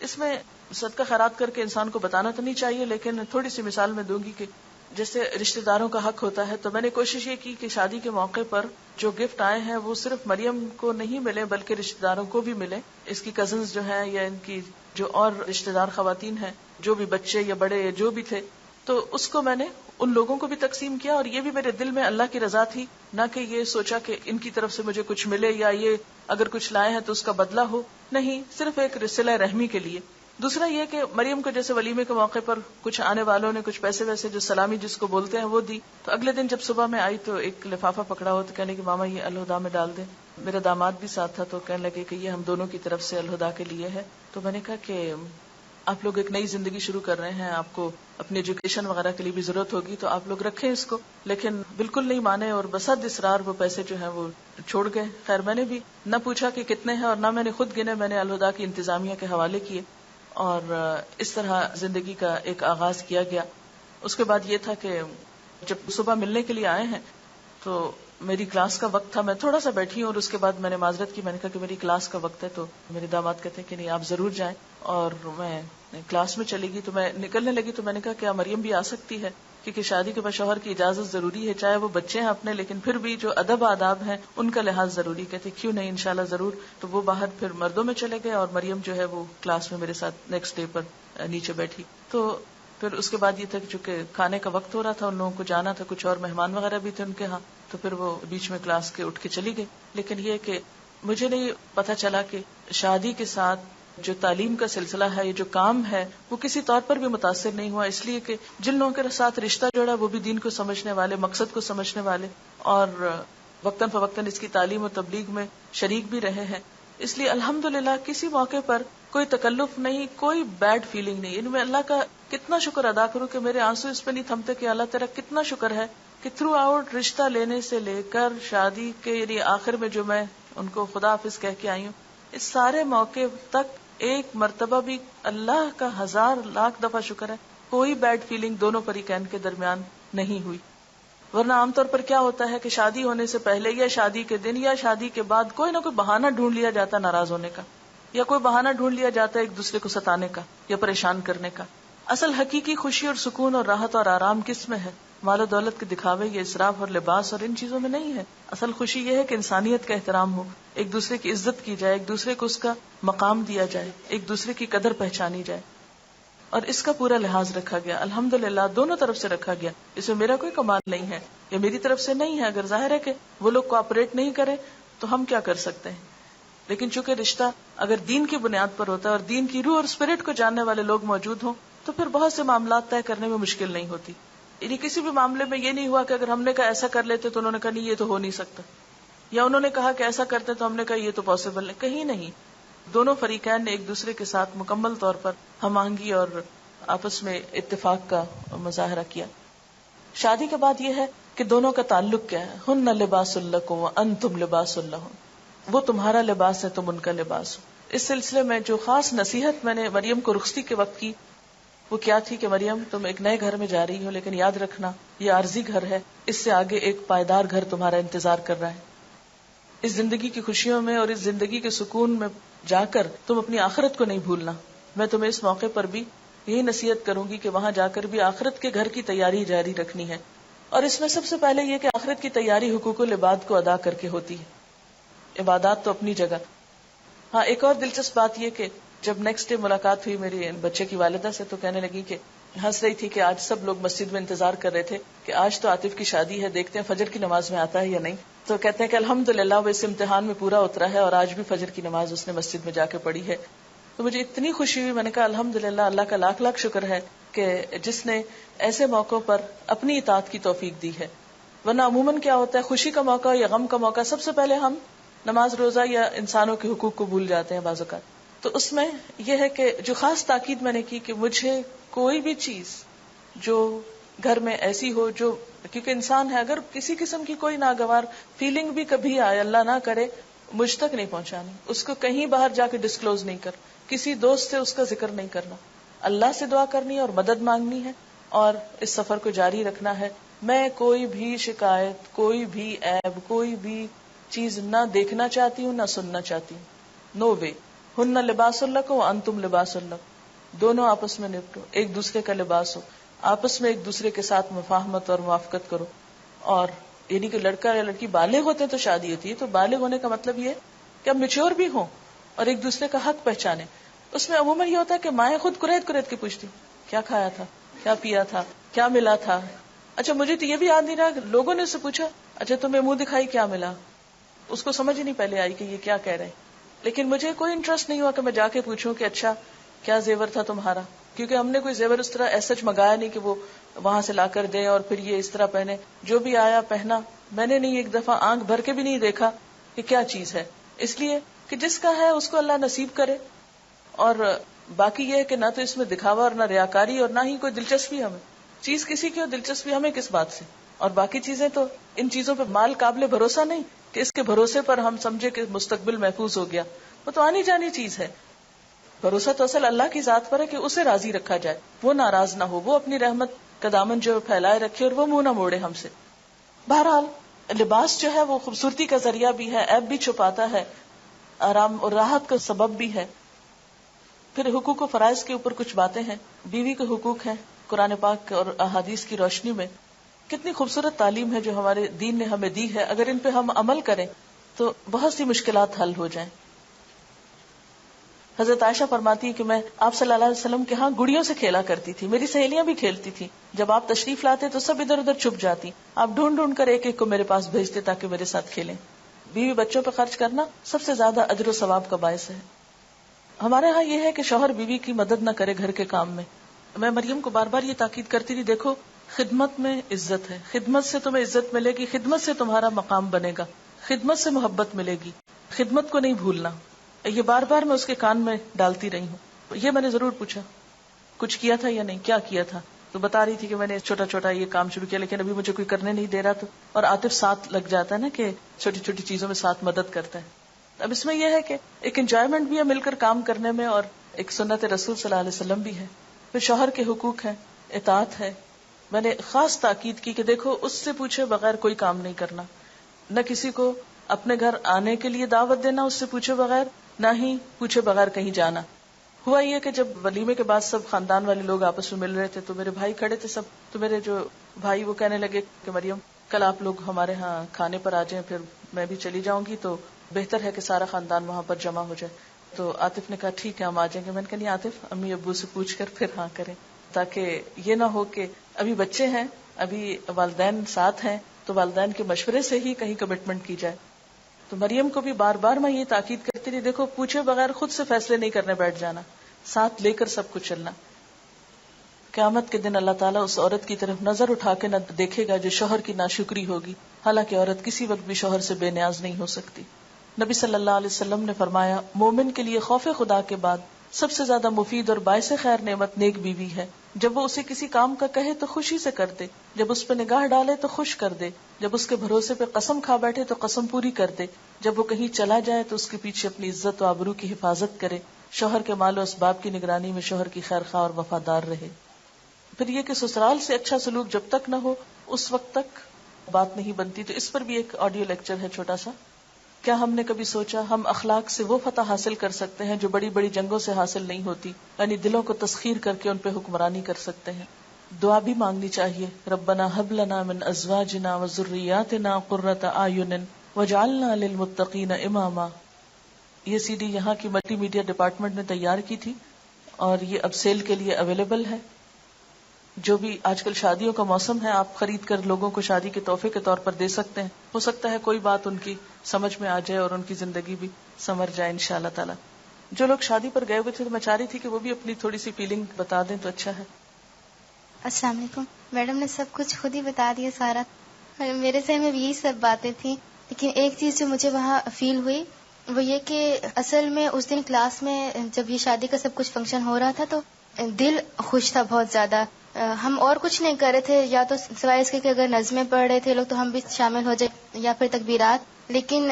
اس میں صدقہ خیرات کر کے انسان کو بتانا تو نہیں چاہیے، لیکن تھوڑی سی مثال میں دوں گی کہ جیسے رشتہ داروں کا حق ہوتا ہے، تو میں نے کوشش یہ کی کہ شادی کے موقع پر جو گفٹ آئے ہیں وہ صرف مریم کو نہیں ملے بلکہ رشتہ داروں کو بھی ملے. اس کی کزنز جو ہیں یا ان کی جو اور رشتہ دار خواتین ہیں، جو بھی بچے یا بڑے یا جو بھی تھے، تو اس کو میں نے ان لوگوں کو بھی تقسیم کیا. اور یہ بھی میرے دل میں اللہ کی رضا تھی، نہ کہ یہ سوچا کہ ان کی طرف سے مجھے کچھ ملے یا یہ اگر کچھ لائے ہیں تو اس کا بدلہ ہو، نہیں، صرف ایک صلہ رحمی کے لیے. دوسرا یہ کہ مریم کو جیسے ولیمے کے موقع پر کچھ آنے والوں نے کچھ پیسے ویسے جو سلامی جس کو بولتے ہیں وہ دی، تو اگلے دن جب صبح میں آئی تو ایک لفافہ پکڑا ہو تو کہنے کہ ماما یہ الہدا میں ڈال دیں. میرا داماد بھی ساتھ تھا تو کہنے لگے کہ یہ ہم دونوں کی طرف سے الہدا کے لیے ہے. تو میں نے کہا کہ آپ لوگ ایک نئی زندگی شروع کر رہے ہیں، آپ کو اپنی ایجوکیشن وغیرہ کے لیے بھی ضرورت ہوگی تو آپ لوگ رکھیں اس کو. لیکن بالکل نہیں مانے اور بسد اصرار وہ پیسے جو ہیں وہ چھوڑ گئے. خیر میں نے بھی نہ پوچھا کہ کتنے ہیں اور نہ میں نے خود گنے، میں نے الہدا کی انتظامیہ کے حوالے کیے اور اس طرح زندگی کا ایک آغاز کیا گیا. اس کے بعد یہ تھا کہ جب صبح ملنے کے لیے آئے ہیں تو میری کلاس کا وقت تھا، میں تھوڑا سا بیٹھی ہوں اور اس کے بعد میں نے معذرت کی، میں نے کہا کہ میری کلاس کا وقت ہے. تو میرے داماد کہتے ہیں کہ نہیں آپ ضرور جائیں، اور میں کلاس میں چلی گئی. تو میں نکلنے لگی تو میں نے کہا کیا مریم بھی آ سکتی ہے، کیونکہ شادی کے بعد شوہر کی اجازت ضروری ہے، چاہے وہ بچے ہیں اپنے لیکن پھر بھی جو ادب آداب ہیں ان کا لحاظ ضروری. کہتے کیوں نہیں، انشاءاللہ ضرور. تو وہ باہر پھر مردوں میں چلے گئے اور مریم جو ہے وہ کلاس میں میرے ساتھ نیکسٹ ڈے پر نیچے بیٹھی. تو پھر اس کے بعد یہ تھا کہ چونکہ کھانے کا وقت ہو رہا تھا، ان لوگوں کو جانا تھا، کچھ اور مہمان وغیرہ بھی تھے ان کے ہاں، تو پھر وہ بیچ میں کلاس کے اٹھ کے چلی گئی. لیکن یہ کہ مجھے نہیں پتا چلا کہ شادی کے ساتھ جو تعلیم کا سلسلہ ہے، یہ جو کام ہے، وہ کسی طور پر بھی متاثر نہیں ہوا، اس لیے کہ جن لوگوں کے ساتھ رشتہ جوڑا وہ بھی دین کو سمجھنے والے، مقصد کو سمجھنے والے اور وقتاً فوقتاً اس کی تعلیم و تبلیغ میں شریک بھی رہے ہیں. اس لیے الحمدللہ کسی موقع پر کوئی تکلف نہیں، کوئی بیڈ فیلنگ نہیں. میں اللہ کا کتنا شکر ادا کروں کہ میرے آنسو اس پہ نہیں تھمتے کہ اللہ تیرا کتنا شکر ہے کہ تھرو آؤٹ رشتہ لینے سے لے کر شادی کے یعنی آخر میں جو میں ان کو خدا حافظ کہہ کے آئی ہوں، اس سارے موقع تک ایک مرتبہ بھی اللہ کا 1000 لاکھ دفعہ شکر ہے کوئی بیڈ فیلنگ دونوں فریقین کے درمیان نہیں ہوئی. ورنہ عام طور پر کیا ہوتا ہے کہ شادی ہونے سے پہلے یا شادی کے دن یا شادی کے بعد کوئی نہ کوئی بہانہ ڈھونڈ لیا جاتا ناراض ہونے کا، یا کوئی بہانہ ڈھونڈ لیا جاتا ہے ایک دوسرے کو ستانے کا یا پریشان کرنے کا. اصل حقیقی خوشی اور سکون اور راحت اور آرام کس میں ہے؟ مال و دولت کے دکھاوے یا اسراف اور لباس اور ان چیزوں میں نہیں ہے. اصل خوشی یہ ہے کہ انسانیت کا احترام ہو، ایک دوسرے کی عزت کی جائے، ایک دوسرے کو اس کا مقام دیا جائے، ایک دوسرے کی قدر پہچانی جائے. اور اس کا پورا لحاظ رکھا گیا، الحمدللہ دونوں طرف سے رکھا گیا. اس میں میرا کوئی کمال نہیں ہے یا میری طرف سے نہیں ہے. اگر ظاہر ہے کہ وہ لوگ کوآپریٹ نہیں کرے تو ہم کیا کر سکتے ہیں. لیکن چونکہ رشتہ اگر دین کی بنیاد پر ہوتا ہے اور دین کی روح اور اسپرٹ کو جاننے والے لوگ موجود ہوں تو پھر بہت سے معاملات طے کرنے میں مشکل نہیں ہوتی. یعنی کسی بھی معاملے میں یہ نہیں ہوا کہ اگر ہم نے کہا ایسا کر لیتے تو انہوں نے کہا نہیں یہ تو ہو نہیں سکتا، یا انہوں نے کہا کہ ایسا کرتے تو ہم نے کہا یہ تو پاسبل نہیں. کہیں نہیں، دونوں فریقین نے ایک دوسرے کے ساتھ مکمل طور پر ہم آہنگی اور آپس میں اتفاق کا مظاہرہ کیا. شادی کے بعد یہ ہے کہ دونوں کا تعلق کیا ہے. ہن لباس لکم وانتم لباس لہن، وہ تمہارا لباس ہے تم ان کا لباس ہو. اس سلسلے میں جو خاص نصیحت میں نے مریم کو رخصتی کے وقت کی وہ کیا تھی کہ مریم تم ایک نئے گھر میں جا رہی ہو، لیکن یاد رکھنا یہ عارضی گھر ہے، اس سے آگے ایک پائیدار گھر تمہارا انتظار کر رہا ہے. اس زندگی کی خوشیوں میں اور اس زندگی کے سکون میں جا کر تم اپنی آخرت کو نہیں بھولنا. میں تمہیں اس موقع پر بھی یہی نصیحت کروں گی کہ وہاں جا کر بھی آخرت کے گھر کی تیاری جاری رکھنی ہے. اور اس میں سب سے پہلے یہ کہ آخرت کی تیاری حقوق العباد کو ادا کر کے ہوتی ہے. عبادات تو اپنی جگہ. ہاں ایک اور دلچسپ بات یہ کہ جب نیکسٹ ڈے ملاقات ہوئی میری بچے کی والدہ سے تو کہنے لگی کہ ہنس رہی تھی کہ آج سب لوگ مسجد میں انتظار کر رہے تھے کہ آج تو عاطف کی شادی ہے، دیکھتے ہیں فجر کی نماز میں آتا ہے یا نہیں. تو کہتے ہیں کہ الحمدللہ وہ اس امتحان میں پورا اترا ہے اور آج بھی فجر کی نماز اس نے مسجد میں جا کے پڑھی ہے. تو مجھے اتنی خوشی ہوئی، میں نے کہا الحمدللہ اللہ کا لاکھ لاکھ شکر ہے کہ جس نے ایسے موقعوں پر اپنی اطاعت کی توفیق دی ہے. ورنہ عموماً کیا ہوتا ہے خوشی کا موقع یا غم کا موقع سب سے پہلے ہم نماز روزہ یا انسانوں کے حقوق کو بھول جاتے ہیں بعض اوقات. تو اس میں یہ ہے کہ جو خاص تاکید میں نے کی کہ مجھے کوئی بھی چیز جو گھر میں ایسی ہو جو، کیونکہ انسان ہے، اگر کسی قسم کی کوئی ناگوار فیلنگ بھی کبھی آئے اللہ نہ کرے مجھ تک نہیں پہنچانی، اس کو کہیں باہر جا کے ڈسکلوز نہیں کر، کسی دوست سے اس کا ذکر نہیں کرنا، اللہ سے دعا کرنی ہے اور مدد مانگنی ہے اور اس سفر کو جاری رکھنا ہے. میں کوئی بھی شکایت، کوئی بھی عیب، کوئی بھی چیز نہ دیکھنا چاہتی ہوں نہ سننا چاہتی ہوں. نو وے. ہن لباس لکم وانتم لباس لکم، دونوں آپس میں نپٹو، ایک دوسرے کا لباس ہو. آپس میں ایک دوسرے کے ساتھ مفاہمت اور موافقت کرو. اور یعنی کہ لڑکا یا لڑکی بالغ ہوتے ہیں تو شادی ہوتی ہے, تو بالغ ہونے کا مطلب یہ کہ اب میچور بھی ہوں اور ایک دوسرے کا حق پہچانے. اس میں عموماً یہ ہوتا ہے کہ مائیں خود کریت کے پوچھتی کیا کھایا تھا, کیا پیا تھا, کیا ملا تھا. اچھا مجھے تو یہ بھی یاد نہیں رہا کہ لوگوں نے اس سے پوچھا اچھا تمہیں منہ دکھائی کیا ملا, اس کو سمجھ ہی نہیں پہلے آئی کہ یہ کیا کہہ رہے ہیں. لیکن مجھے کوئی انٹرسٹ نہیں ہوا کہ میں جا کے پوچھوں کہ اچھا کیا زیور تھا تمہارا, کیونکہ ہم نے کوئی زیور اس طرح ایسا منگایا نہیں کہ وہ وہاں سے لا کر دیں اور پھر یہ اس طرح پہنے. جو بھی آیا پہنا. میں نے نہیں ایک دفعہ آنکھ بھر کے بھی نہیں دیکھا کہ کیا چیز ہے, اس لیے کہ جس کا ہے اس کو اللہ نصیب کرے. اور باقی یہ ہے کہ نہ تو اس میں دکھاوا اور نہ ریاکاری اور نہ ہی کوئی دلچسپی ہمیں. چیز کسی کی ہو, دلچسپی ہمیں کس بات سے. اور باقی چیزیں تو ان چیزوں پہ مال قابل بھروسہ نہیں کہ اس کے بھروسے پر ہم سمجھے کہ مستقبل محفوظ ہو گیا. وہ تو آنی جانی چیز ہے. بھروسہ تو اصل اللہ کی ذات پر ہے کہ اسے راضی رکھا جائے, وہ ناراض نہ ہو, وہ اپنی رحمت کا دامن جو پھیلائے رکھے اور وہ منہ نہ موڑے ہم سے. بہرحال لباس جو ہے وہ خوبصورتی کا ذریعہ بھی ہے, عیب بھی چھپاتا ہے, آرام اور راحت کا سبب بھی ہے. پھر حقوق و فرائض کے اوپر کچھ باتیں ہیں. بیوی کے حقوق ہیں قرآن پاک اور احادیث کی روشنی میں. کتنی خوبصورت تعلیم ہے جو ہمارے دین نے ہمیں دی ہے. اگر ان پہ ہم عمل کریں تو بہت سی مشکلات حل ہو جائیں. حضرت عائشہ فرماتی ہے کہ میں آپ صلی اللہ علیہ وسلم کے ہاں گڑیوں سے کھیلا کرتی تھی, میری سہیلیاں بھی کھیلتی تھی. جب آپ تشریف لاتے تو سب ادھر ادھر چھپ جاتی, آپ ڈھونڈ ڈھونڈ کر ایک ایک کو میرے پاس بھیجتے تاکہ میرے ساتھ کھیلیں. بیوی بچوں پہ خرچ کرنا سب سے زیادہ اجر و ثواب کا باعث ہے. ہمارے ہاں یہ ہے کہ شوہر بیوی کی مدد نہ کرے گھر کے کام میں. میں مریم کو بار بار یہ تاکید کرتی تھی, دیکھو خدمت میں عزت ہے, خدمت سے تمہیں عزت ملے گی, خدمت سے تمہارا مقام بنے گا, خدمت سے محبت ملے گی, خدمت کو نہیں بھولنا. یہ بار بار میں اس کے کان میں ڈالتی رہی ہوں. یہ میں نے ضرور پوچھا کچھ کیا تھا یا نہیں, کیا کیا تھا, تو بتا رہی تھی کہ میں نے چھوٹا چھوٹا یہ کام شروع کیا لیکن ابھی مجھے کوئی کرنے نہیں دے رہا. تو اور عاطف ساتھ لگ جاتا ہے نا کہ چھوٹی چھوٹی چیزوں میں ساتھ مدد کرتا ہے. اب اس میں یہ ہے کہ ایک انجوائمنٹ بھی ہے مل کر کام کرنے میں, اور ایک سنت رسول صلی اللہ علیہ وسلم بھی ہے. پھر شوہر کے حقوق ہیں, اطاعت ہے. میں نے خاص تاکید کی کہ دیکھو اس سے پوچھے بغیر کوئی کام نہیں کرنا, نہ کسی کو اپنے گھر آنے کے لیے دعوت دینا اس سے پوچھے بغیر, نہ ہی پوچھے بغیر کہیں جانا. ہوا یہ کہ جب ولیمے کے بعد سب خاندان والے لوگ آپس میں مل رہے تھے تو میرے بھائی کھڑے تھے سب, تو میرے جو بھائی وہ کہنے لگے کہ مریم کل آپ لوگ ہمارے ہاں کھانے پر آ جائیں, پھر میں بھی چلی جاؤں گی تو بہتر ہے کہ سارا خاندان وہاں پر جمع ہو جائے. تو عاطف نے کہا ٹھیک ہے ہم آ جائیں گے. میں نے کہا نہیں عاطف, امی ابو سے پوچھ کر پھر ہاں کریں, تاکہ یہ نہ ہو کہ ابھی بچے ہیں, ابھی والدین ساتھ ہیں, تو والدین کے مشورے سے ہی کہیں کمٹمنٹ کی جائے. تو مریم کو بھی بار بار میں یہ تاکید کرتی رہی, دیکھو پوچھے بغیر خود سے فیصلے نہیں کرنے بیٹھ جانا, ساتھ لے کر سب کچھ چلنا. قیامت کے دن اللہ تعالیٰ اس عورت کی طرف نظر اٹھا کے نہ دیکھے گا جو شوہر کی ناشکری ہوگی, حالانکہ عورت کسی وقت بھی شوہر سے بے نیاز نہیں ہو سکتی. نبی صلی اللہ علیہ وسلم نے فرمایا مومن کے لیے خوف خدا کے بعد سب سے زیادہ مفید اور باعث خیر نعمت نیک بیوی ہے. جب وہ اسے کسی کام کا کہے تو خوشی سے کر دے, جب اس پہ نگاہ ڈالے تو خوش کر دے, جب اس کے بھروسے پہ قسم کھا بیٹھے تو قسم پوری کر دے, جب وہ کہیں چلا جائے تو اس کے پیچھے اپنی عزت و آبرو کی حفاظت کرے, شوہر کے مال و اسباب کی نگرانی میں شوہر کی خیر خواہ اور وفادار رہے. پھر یہ کہ سسرال سے اچھا سلوک جب تک نہ ہو اس وقت تک بات نہیں بنتی. تو اس پر بھی ایک آڈیو لیکچر ہے چھوٹا سا. کیا ہم نے کبھی سوچا ہم اخلاق سے وہ فتح حاصل کر سکتے ہیں جو بڑی بڑی جنگوں سے حاصل نہیں ہوتی, یعنی دلوں کو تسخیر کر کے ان پہ حکمرانی کر سکتے ہیں. دعا بھی مانگنی چاہیے, ربنا ہب لنا من ازواجنا وذریاتنا قرۃ اعین واجعلنا للمتقین اماما. یہ CD یہاں کی ملٹی میڈیا ڈپارٹمنٹ نے تیار کی تھی اور یہ اب سیل کے لیے اویلیبل ہے. جو بھی آج کل شادیوں کا موسم ہے, آپ خرید کر لوگوں کو شادی کے تحفے کے طور پر دے سکتے ہیں. ہو سکتا ہے کوئی بات ان کی سمجھ میں آ جائے اور ان کی زندگی بھی سمر جائے انشاءاللہ تعالی. جو لوگ شادی پر گئے ہوئے تھے تو میں چاہ رہی تھی کہ وہ بھی اپنی تھوڑی سی فیلنگ بتا دیں تو اچھا ہے. السلام علیکم. میڈم نے سب کچھ خود ہی بتا دیا سارا. میرے ذہن میں بھی یہی سب باتیں تھیں, لیکن ایک چیز جو مجھے وہاں فیل ہوئی وہ یہ کہ اصل میں اس دن کلاس میں جب یہ شادی کا سب کچھ فنکشن ہو رہا تھا تو دل خوش تھا بہت زیادہ. ہم اور کچھ نہیں کر رہے تھے, یا تو سوائے اس کے کہ اگر نظمیں پڑھ رہے تھے لوگ تو ہم بھی شامل ہو جائے یا پھر تکبیرات, لیکن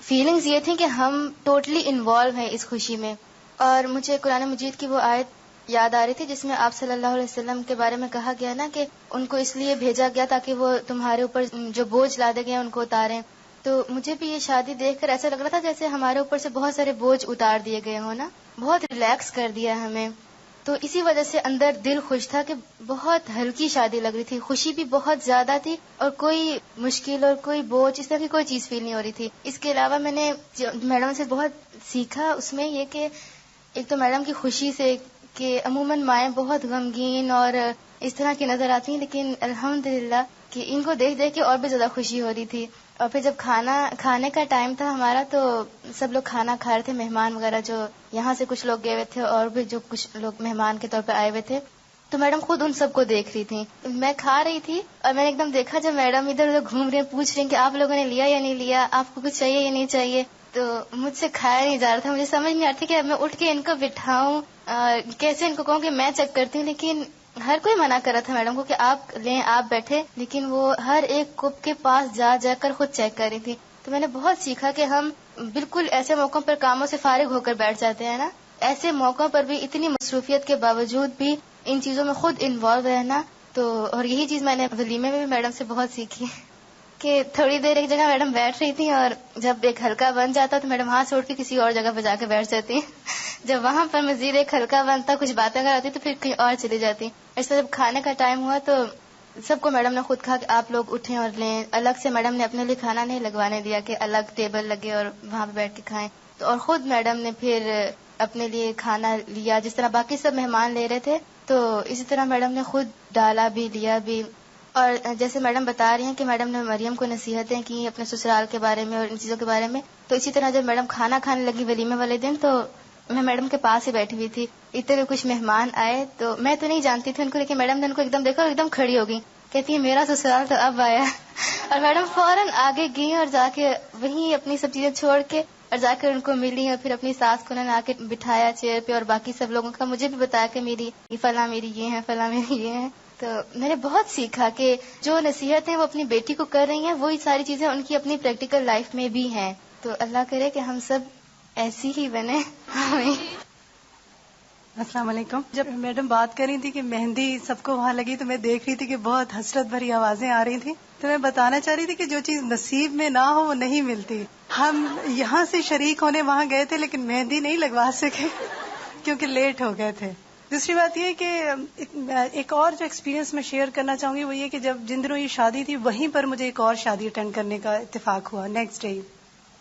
فیلنگز یہ تھیں کہ ہم ٹوٹلی انوالو ہیں اس خوشی میں. اور مجھے قرآن مجید کی وہ آیت یاد آ رہی تھی جس میں آپ صلی اللہ علیہ وسلم کے بارے میں کہا گیا نا کہ ان کو اس لیے بھیجا گیا تاکہ وہ تمہارے اوپر جو بوجھ لادے گئے ان کو اتاریں. تو مجھے بھی یہ شادی دیکھ کر ایسا لگ رہا تھا جیسے ہمارے اوپر سے بہت سارے بوجھ اتار دیے گئے ہوں نا, بہت ریلیکس کر دیا ہمیں. تو اسی وجہ سے اندر دل خوش تھا کہ بہت ہلکی شادی لگ رہی تھی، خوشی بھی بہت زیادہ تھی اور کوئی مشکل اور کوئی بوجھ اس طرح کی کوئی چیز فیل نہیں ہو رہی تھی. اس کے علاوہ میں نے میڈم سے بہت سیکھا، اس میں یہ کہ ایک تو میڈم کی خوشی سے کہ عموماً مائیں بہت غمگین اور اس طرح کی نظر آتی ہیں، لیکن الحمدللہ کہ ان کو دیکھ دیکھ کے اور بھی زیادہ خوشی ہو رہی تھی. اور پھر جب کھانے کا ٹائم تھا ہمارا تو سب لوگ کھانا کھا رہے تھے، مہمان وغیرہ جو یہاں سے کچھ لوگ گئے ہوئے تھے اور بھی جو کچھ لوگ مہمان کے طور پہ آئے ہوئے تھے، تو میڈم خود ان سب کو دیکھ رہی تھی. میں کھا رہی تھی اور میں نے ایک دم دیکھا جب میڈم ادھر ادھر گھوم رہی ہیں، پوچھ رہی ہیں کہ آپ لوگوں نے لیا یا نہیں لیا، آپ کو کچھ چاہیے یا نہیں چاہیے. تو مجھ سے کھایا نہیں جا رہا تھا، مجھے سمجھ نہیں آتی کہ میں اٹھ کے ان کو بٹھاؤں، کیسے ان کو کہوں کہ میں چیک کرتی ہوں. لیکن ہر کوئی منع کر رہا تھا میڈم کو کہ آپ لیں، آپ بیٹھے، لیکن وہ ہر ایک کپ کے پاس جا جا کر خود چیک کر رہی تھی. تو میں نے بہت سیکھا کہ ہم بالکل ایسے موقعوں پر کاموں سے فارغ ہو کر بیٹھ جاتے ہیں نا، ایسے موقعوں پر بھی اتنی مصروفیت کے باوجود بھی ان چیزوں میں خود انوالو رہنا. تو اور یہی چیز میں نے ولیمے میں بھی میڈم سے بہت سیکھی کہ تھوڑی دیر ایک جگہ میڈم بیٹھ رہی تھی اور جب ایک ہلکا بن جاتا تو میڈم ہاتھ چھوڑ کے کسی اور جگہ پہ جا کے بیٹھ جاتی. جب وہاں پر مزید ایک ہلکا بنتا، کچھ باتیں کراتی تو پھر کہیں اور چلی جاتی. ایسا جب کھانے کا ٹائم ہوا تو سب کو میڈم نے خود کہا کہ آپ لوگ اٹھیں اور لیں. الگ سے میڈم نے اپنے لیے کھانا نہیں لگوانے دیا کہ الگ ٹیبل لگے اور وہاں پہ بیٹھ کے کھائیں. تو اور خود میڈم نے پھر اپنے لیے کھانا لیا، جس طرح باقی سب مہمان لے رہے تھے تو اسی طرح میڈم نے خود ڈالا بھی، لیا بھی. اور جیسے میڈم بتا رہی ہیں کہ میڈم نے مریم کو نصیحتیں کی اپنے سسرال کے بارے میں اور ان چیزوں کے بارے میں، تو اسی طرح جب میڈم کھانا کھانے لگی ولیمے والے دن تو میں میڈم کے پاس ہی بیٹھی ہوئی تھی. اتنے کچھ مہمان آئے تو میں تو نہیں جانتی تھی ان کو، لیکن میڈم نے ان کو ایک دم دیکھا اور ایک دم کھڑی ہو گئی، کہتی ہے میرا سسرال تو اب آیا. اور میڈم فوراً آگے گئی اور جا کے وہیں اپنی سب چیزیں چھوڑ کے اور جا کر ان کو ملی اور پھر اپنی ساس کو انہوں نے آ کے بٹھایا چیئر پہ اور باقی سب لوگوں کا مجھے بھی بتایا کہ میری فلاں میری یہ ہے، فلاں میری یہ ہے. تو میں نے بہت سیکھا کہ جو نصیحتیں وہ اپنی بیٹی کو کر رہی ہیں وہی ساری چیزیں ان کی اپنی پریکٹیکل لائف میں بھی ہیں. تو اللہ کرے کہ ہم سب ایسی ہی بنے. السلام علیکم. جب میڈم بات کر رہی تھی کہ مہندی سب کو وہاں لگی تو میں دیکھ رہی تھی کہ بہت حسرت بھری آوازیں آ رہی تھیں. تو میں بتانا چاہ رہی تھی کہ جو چیز نصیب میں نہ ہو وہ نہیں ملتی. ہم یہاں سے شریک ہونے وہاں گئے تھے لیکن مہندی نہیں لگوا سکے کیونکہ لیٹ ہو گئے تھے. دوسری بات یہ کہ ایک اور جو ایکسپیرینس میں شیئر کرنا چاہوں گی وہ یہ کہ جب جن دنوں یہ شادی تھی وہیں پر مجھے ایک اور شادی اٹینڈ کرنے کا اتفاق ہوا نیکسٹ ڈے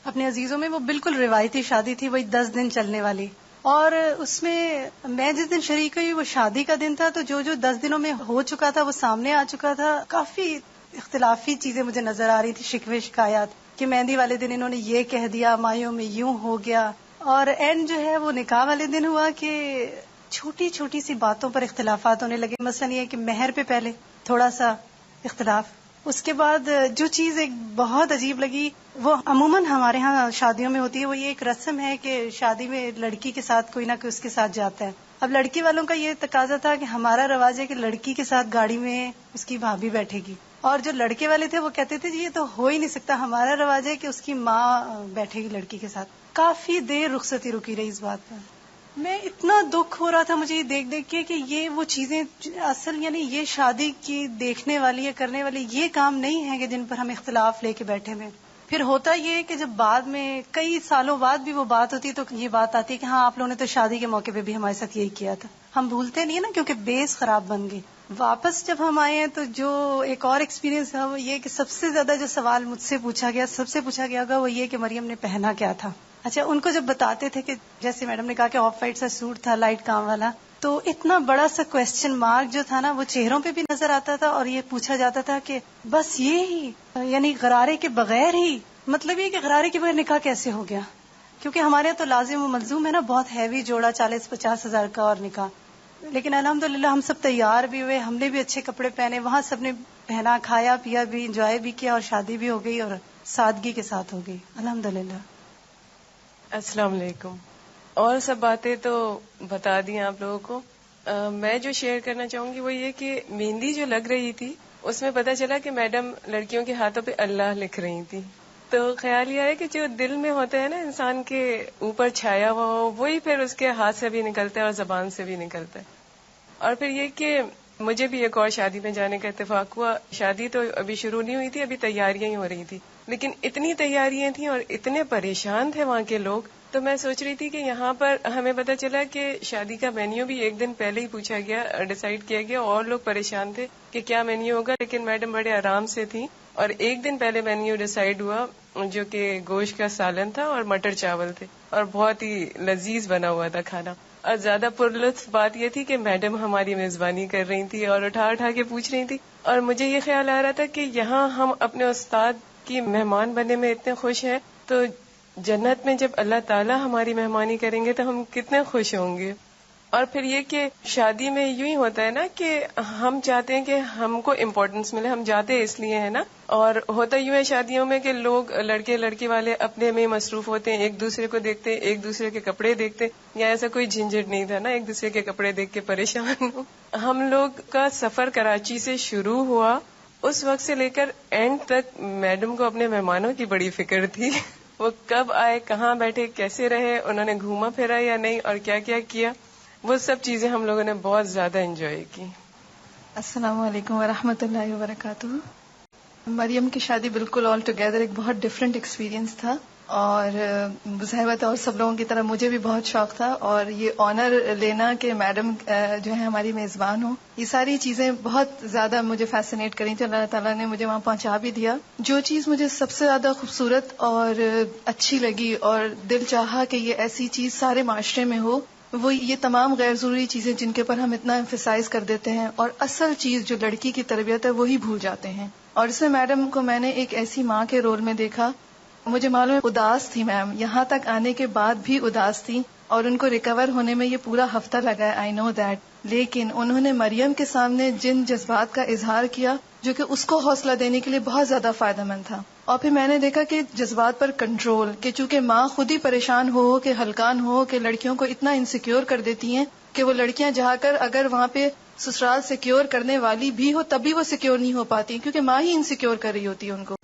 اپنے عزیزوں میں. وہ بالکل روایتی شادی تھی، وہی 10 دن چلنے والی. اور اس میں جس دن شریک ہوئی وہ شادی کا دن تھا، تو جو 10 دنوں میں ہو چکا تھا وہ سامنے آ چکا تھا. کافی اختلافی چیزیں مجھے نظر آ رہی تھی، شکوے شکایات کہ مہندی والے دن انہوں نے یہ کہہ دیا، مایوں میں یوں ہو گیا. اور اینڈ جو ہے وہ نکاح والے دن ہوا کہ چھوٹی چھوٹی سی باتوں پر اختلافات ہونے لگے. مثلا یہ کہ مہر پہ پہلے تھوڑا سا اختلاف، اس کے بعد جو چیز ایک بہت عجیب لگی وہ عموماً ہمارے ہاں شادیوں میں ہوتی ہے، وہ یہ ایک رسم ہے کہ شادی میں لڑکی کے ساتھ کوئی نہ کوئی اس کے ساتھ جاتا ہے. اب لڑکی والوں کا یہ تقاضا تھا کہ ہمارا رواج ہے کہ لڑکی کے ساتھ گاڑی میں اس کی بھابھی بیٹھے گی، اور جو لڑکے والے تھے وہ کہتے تھے جی یہ تو ہو ہی نہیں سکتا، ہمارا رواج ہے کہ اس کی ماں بیٹھے گی لڑکی کے ساتھ. کافی دیر رخصتی رکی رہی اس بات پر. میں اتنا دکھ ہو رہا تھا مجھے یہ دیکھ دیکھ کے کہ یہ وہ چیزیں اصل یعنی یہ شادی کی دیکھنے والی یا کرنے والی یہ کام نہیں ہے کہ جن پر ہم اختلاف لے کے بیٹھے ہوئے. پھر ہوتا یہ کہ جب بعد میں کئی سالوں بعد بھی وہ بات ہوتی ہے تو یہ بات آتی ہے کہ ہاں آپ لوگوں نے تو شادی کے موقع پہ بھی ہمارے ساتھ یہی کیا تھا. ہم بھولتے نہیں نا کیونکہ بیس خراب بن گئی. واپس جب ہم آئے ہیں تو جو ایک اور ایکسپیرینس ہے وہ یہ کہ سب سے زیادہ جو سوال مجھ سے پوچھا گیا، سب سے پوچھا گیا ہوگا وہ یہ کہ مریم نے پہنا کیا تھا. اچھا ان کو جب بتاتے تھے کہ جیسے میڈم نے کہا کہ آف وائٹ سا سوٹ تھا لائٹ کام والا، تو اتنا بڑا سا کوسچن مارک جو تھا نا وہ چہروں پہ بھی نظر آتا تھا. اور یہ پوچھا جاتا تھا کہ بس یہ ہی یعنی غرارے کے بغیر ہی، مطلب یہ کہ غرارے کے بغیر نکاح کیسے ہو گیا، کیونکہ ہمارے یہاں تو لازم و ملزوم ہے نا بہت ہیوی جوڑا 40-50 ہزار کا اور نکاح. لیکن الحمدللہ ہم سب تیار بھی ہوئے، ہم نے بھی اچھے کپڑے پہنے، وہاں سب نے پہنا، کھایا پیا بھی، انجوائے بھی کیا، اور شادی بھی ہو گئی اور سادگی کے ساتھ ہو گئی الحمدللہ. السلام علیکم. اور سب باتیں تو بتا دی آپ لوگوں کو. میں جو شیئر کرنا چاہوں گی وہ یہ کہ مہندی جو لگ رہی تھی اس میں پتہ چلا کہ میڈم لڑکیوں کے ہاتھوں پہ اللہ لکھ رہی تھی. تو خیال یہ ہے کہ جو دل میں ہوتا ہے نا انسان کے اوپر چھایا ہوا ہو وہی پھر اس کے ہاتھ سے بھی نکلتا ہے اور زبان سے بھی نکلتا ہے. اور پھر یہ کہ مجھے بھی ایک اور شادی میں جانے کا اتفاق ہوا. شادی تو ابھی شروع نہیں ہوئی تھی، ابھی تیاریاں ہی ہو رہی تھی، لیکن اتنی تیاریاں تھیں اور اتنے پریشان تھے وہاں کے لوگ تو میں سوچ رہی تھی کہ یہاں پر ہمیں پتا چلا کہ شادی کا مینیو بھی ایک دن پہلے ہی پوچھا گیا، ڈیسائیڈ کیا گیا، اور لوگ پریشان تھے کہ کیا مینیو ہوگا، لیکن میڈم بڑے آرام سے تھی اور ایک دن پہلے مینیو ڈیسائیڈ ہوا، جو کہ گوشت کا سالن تھا اور مٹر چاول تھے، اور بہت ہی لذیذ بنا ہوا تھا کھانا. اور زیادہ پرلطف بات یہ تھی کہ میڈم ہماری میزبانی کر رہی تھی اور اٹھا کے پوچھ رہی تھی. اور مجھے یہ خیال آ رہا تھا کہ یہاں ہم اپنے استاد کی مہمان بننے میں اتنے خوش ہیں، تو جنت میں جب اللہ تعالیٰ ہماری مہمانی کریں گے تو ہم کتنے خوش ہوں گے. اور پھر یہ کہ شادی میں یوں ہی ہوتا ہے نا کہ ہم چاہتے ہیں کہ ہم کو امپورٹنس ملے، ہم جاتے اس لیے ہیں نا. اور ہوتا یوں ہے شادیوں میں کہ لوگ لڑکے لڑکی والے اپنے میں مصروف ہوتے ہیں، ایک دوسرے کو دیکھتے ہیں، ایک دوسرے کے کپڑے دیکھتے ہیں. یا ایسا کوئی جھنجھٹ نہیں تھا نا ایک دوسرے کے کپڑے دیکھ کے پریشان ہو. ہم لوگ کا سفر کراچی سے شروع ہوا، اس وقت سے لے کر اینڈ تک میڈم کو اپنے مہمانوں کی بڑی فکر تھی. وہ کب آئے، کہاں بیٹھے، کیسے رہے، انہوں نے گھوما پھرا یا نہیں، اور کیا کیا کیا، وہ سب چیزیں ہم لوگوں نے بہت زیادہ انجوائے کی. السلام علیکم ورحمۃ اللہ وبرکاتہ. مریم کی شادی بالکل آل ٹوگیدر ایک بہت ڈفرینٹ ایکسپیرینس تھا، اور ظاہر اور سب لوگوں کی طرح مجھے بھی بہت شوق تھا، اور یہ آنر لینا کہ میڈم جو ہے ہماری میزبان ہوں، یہ ساری چیزیں بہت زیادہ مجھے فیسینیٹ کری تھی. اللہ تعالیٰ نے مجھے وہاں پہنچا بھی دیا. جو چیز مجھے سب سے زیادہ خوبصورت اور اچھی لگی اور دل چاہا کہ یہ ایسی چیز سارے معاشرے میں ہو، وہ یہ تمام غیر ضروری چیزیں جن کے پر ہم اتنا ایمفیسائز کر دیتے ہیں اور اصل چیز جو لڑکی کی تربیت ہے وہی بھول جاتے ہیں. اور اس میں میڈم کو میں نے ایک ایسی ماں کے رول میں دیکھا. مجھے معلوم ہے اداس تھی میم، یہاں تک آنے کے بعد بھی اداس تھی، اور ان کو ریکور ہونے میں یہ پورا ہفتہ لگا ہے، آئی نو دیٹ. لیکن انہوں نے مریم کے سامنے جن جذبات کا اظہار کیا جو کہ اس کو حوصلہ دینے کے لیے بہت زیادہ فائدہ مند تھا. اور پھر میں نے دیکھا کہ جذبات پر کنٹرول، کہ چونکہ ماں خود ہی پریشان ہو کہ ہلکان ہو کہ لڑکیوں کو اتنا انسیکیور کر دیتی ہیں کہ وہ لڑکیاں جا کر اگر وہاں پہ سسرال سیکیور کرنے والی بھی ہو تب بھی وہ سیکیور نہیں ہو پاتی، کیونکہ ماں ہی انسیکیور کر رہی ہوتی ہے ان کو.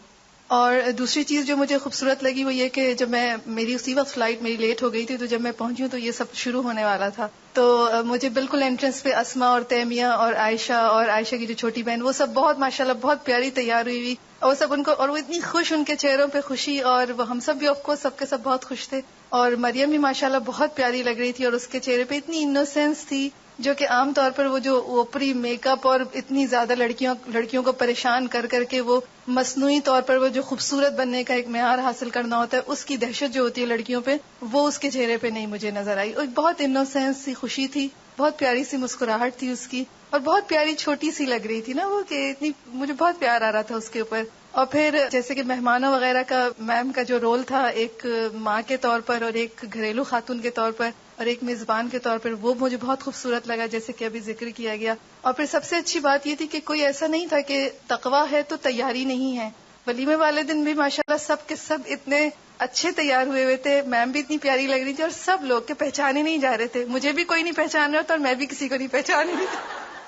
اور دوسری چیز جو مجھے خوبصورت لگی وہ یہ کہ جب میری اسی وقت فلائٹ میری لیٹ ہو گئی تھی، تو جب میں پہنچی ہوں تو یہ سب شروع ہونے والا تھا. تو مجھے بالکل انٹرنس پہ اسما اور تیمیہ اور عائشہ کی جو چھوٹی بہن، وہ سب بہت ماشاءاللہ بہت پیاری تیار ہوئی ہوئی، اور سب ان کو، اور وہ اتنی خوش، ان کے چہروں پہ خوشی، اور وہ ہم سب بھی آف کورس سب کے سب بہت خوش تھے. اور مریم بھی ماشاءاللہ بہت پیاری لگ رہی تھی، اور اس کے چہرے پہ اتنی انوسینس تھی جو کہ عام طور پر وہ جو اوپری میک اپ اور اتنی زیادہ لڑکیوں کو پریشان کر کے وہ مصنوعی طور پر وہ جو خوبصورت بننے کا ایک معیار حاصل کرنا ہوتا ہے، اس کی دہشت جو ہوتی ہے لڑکیوں پہ، وہ اس کے چہرے پہ نہیں مجھے نظر آئی. اور بہت انوسینس سی خوشی تھی، بہت پیاری سی مسکراہٹ تھی اس کی، اور بہت پیاری چھوٹی سی لگ رہی تھی نا وہ، کہ اتنی مجھے بہت پیار آ رہا تھا اس کے اوپر. اور پھر جیسے کہ مہمانوں وغیرہ کا میم کا جو رول تھا، ایک ماں کے طور پر اور ایک گھریلو خاتون کے طور پر اور ایک میزبان کے طور پر، وہ مجھے بہت خوبصورت لگا جیسے کہ ابھی ذکر کیا گیا. اور پھر سب سے اچھی بات یہ تھی کہ کوئی ایسا نہیں تھا کہ تقویٰ ہے تو تیاری نہیں ہے. ولیمے والے دن بھی ماشاءاللہ سب کے سب اتنے اچھے تیار ہوئے تھے، میم بھی اتنی پیاری لگ رہی تھی، اور سب لوگ کے پہچانے نہیں جا رہے تھے. مجھے بھی کوئی نہیں پہچان رہا تھا اور میں بھی کسی کو نہیں پہچان رہی تھی.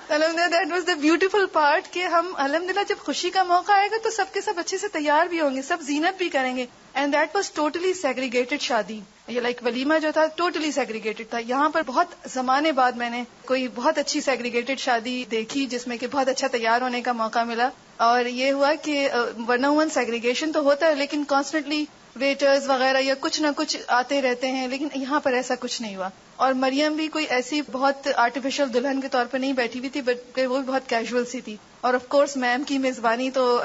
الحمدللہ that was the beautiful part کہ ہم الحمدللہ جب خوشی کا موقع آئے گا تو سب کے سب اچھے سے تیار بھی ہوں گے، سب زینت بھی کریں گے. And that was totally segregated شادی. یہ لائک ولیمہ جو تھا ٹوٹلی سیگریگیٹڈ تھا. یہاں پر بہت زمانے بعد میں نے کوئی بہت اچھی سیگریگیٹڈ شادی دیکھی جس میں کہ بہت اچھا تیار ہونے کا موقع ملا. اور یہ ہوا کہ ون آن ون سیگریگیشن تو ہوتا ہے لیکن کانسٹنٹلی ویٹرز وغیرہ یا کچھ نہ کچھ آتے رہتے ہیں، لیکن یہاں پر ایسا کچھ نہیں ہوا. اور مریم بھی کوئی ایسی بہت آرٹیفیشل دلہن کے طور پر نہیں بیٹھی ہوئی تھی، بلکہ وہ بھی بہت کیجول سی تھی. اور آف کورس میم کی میزبانی تو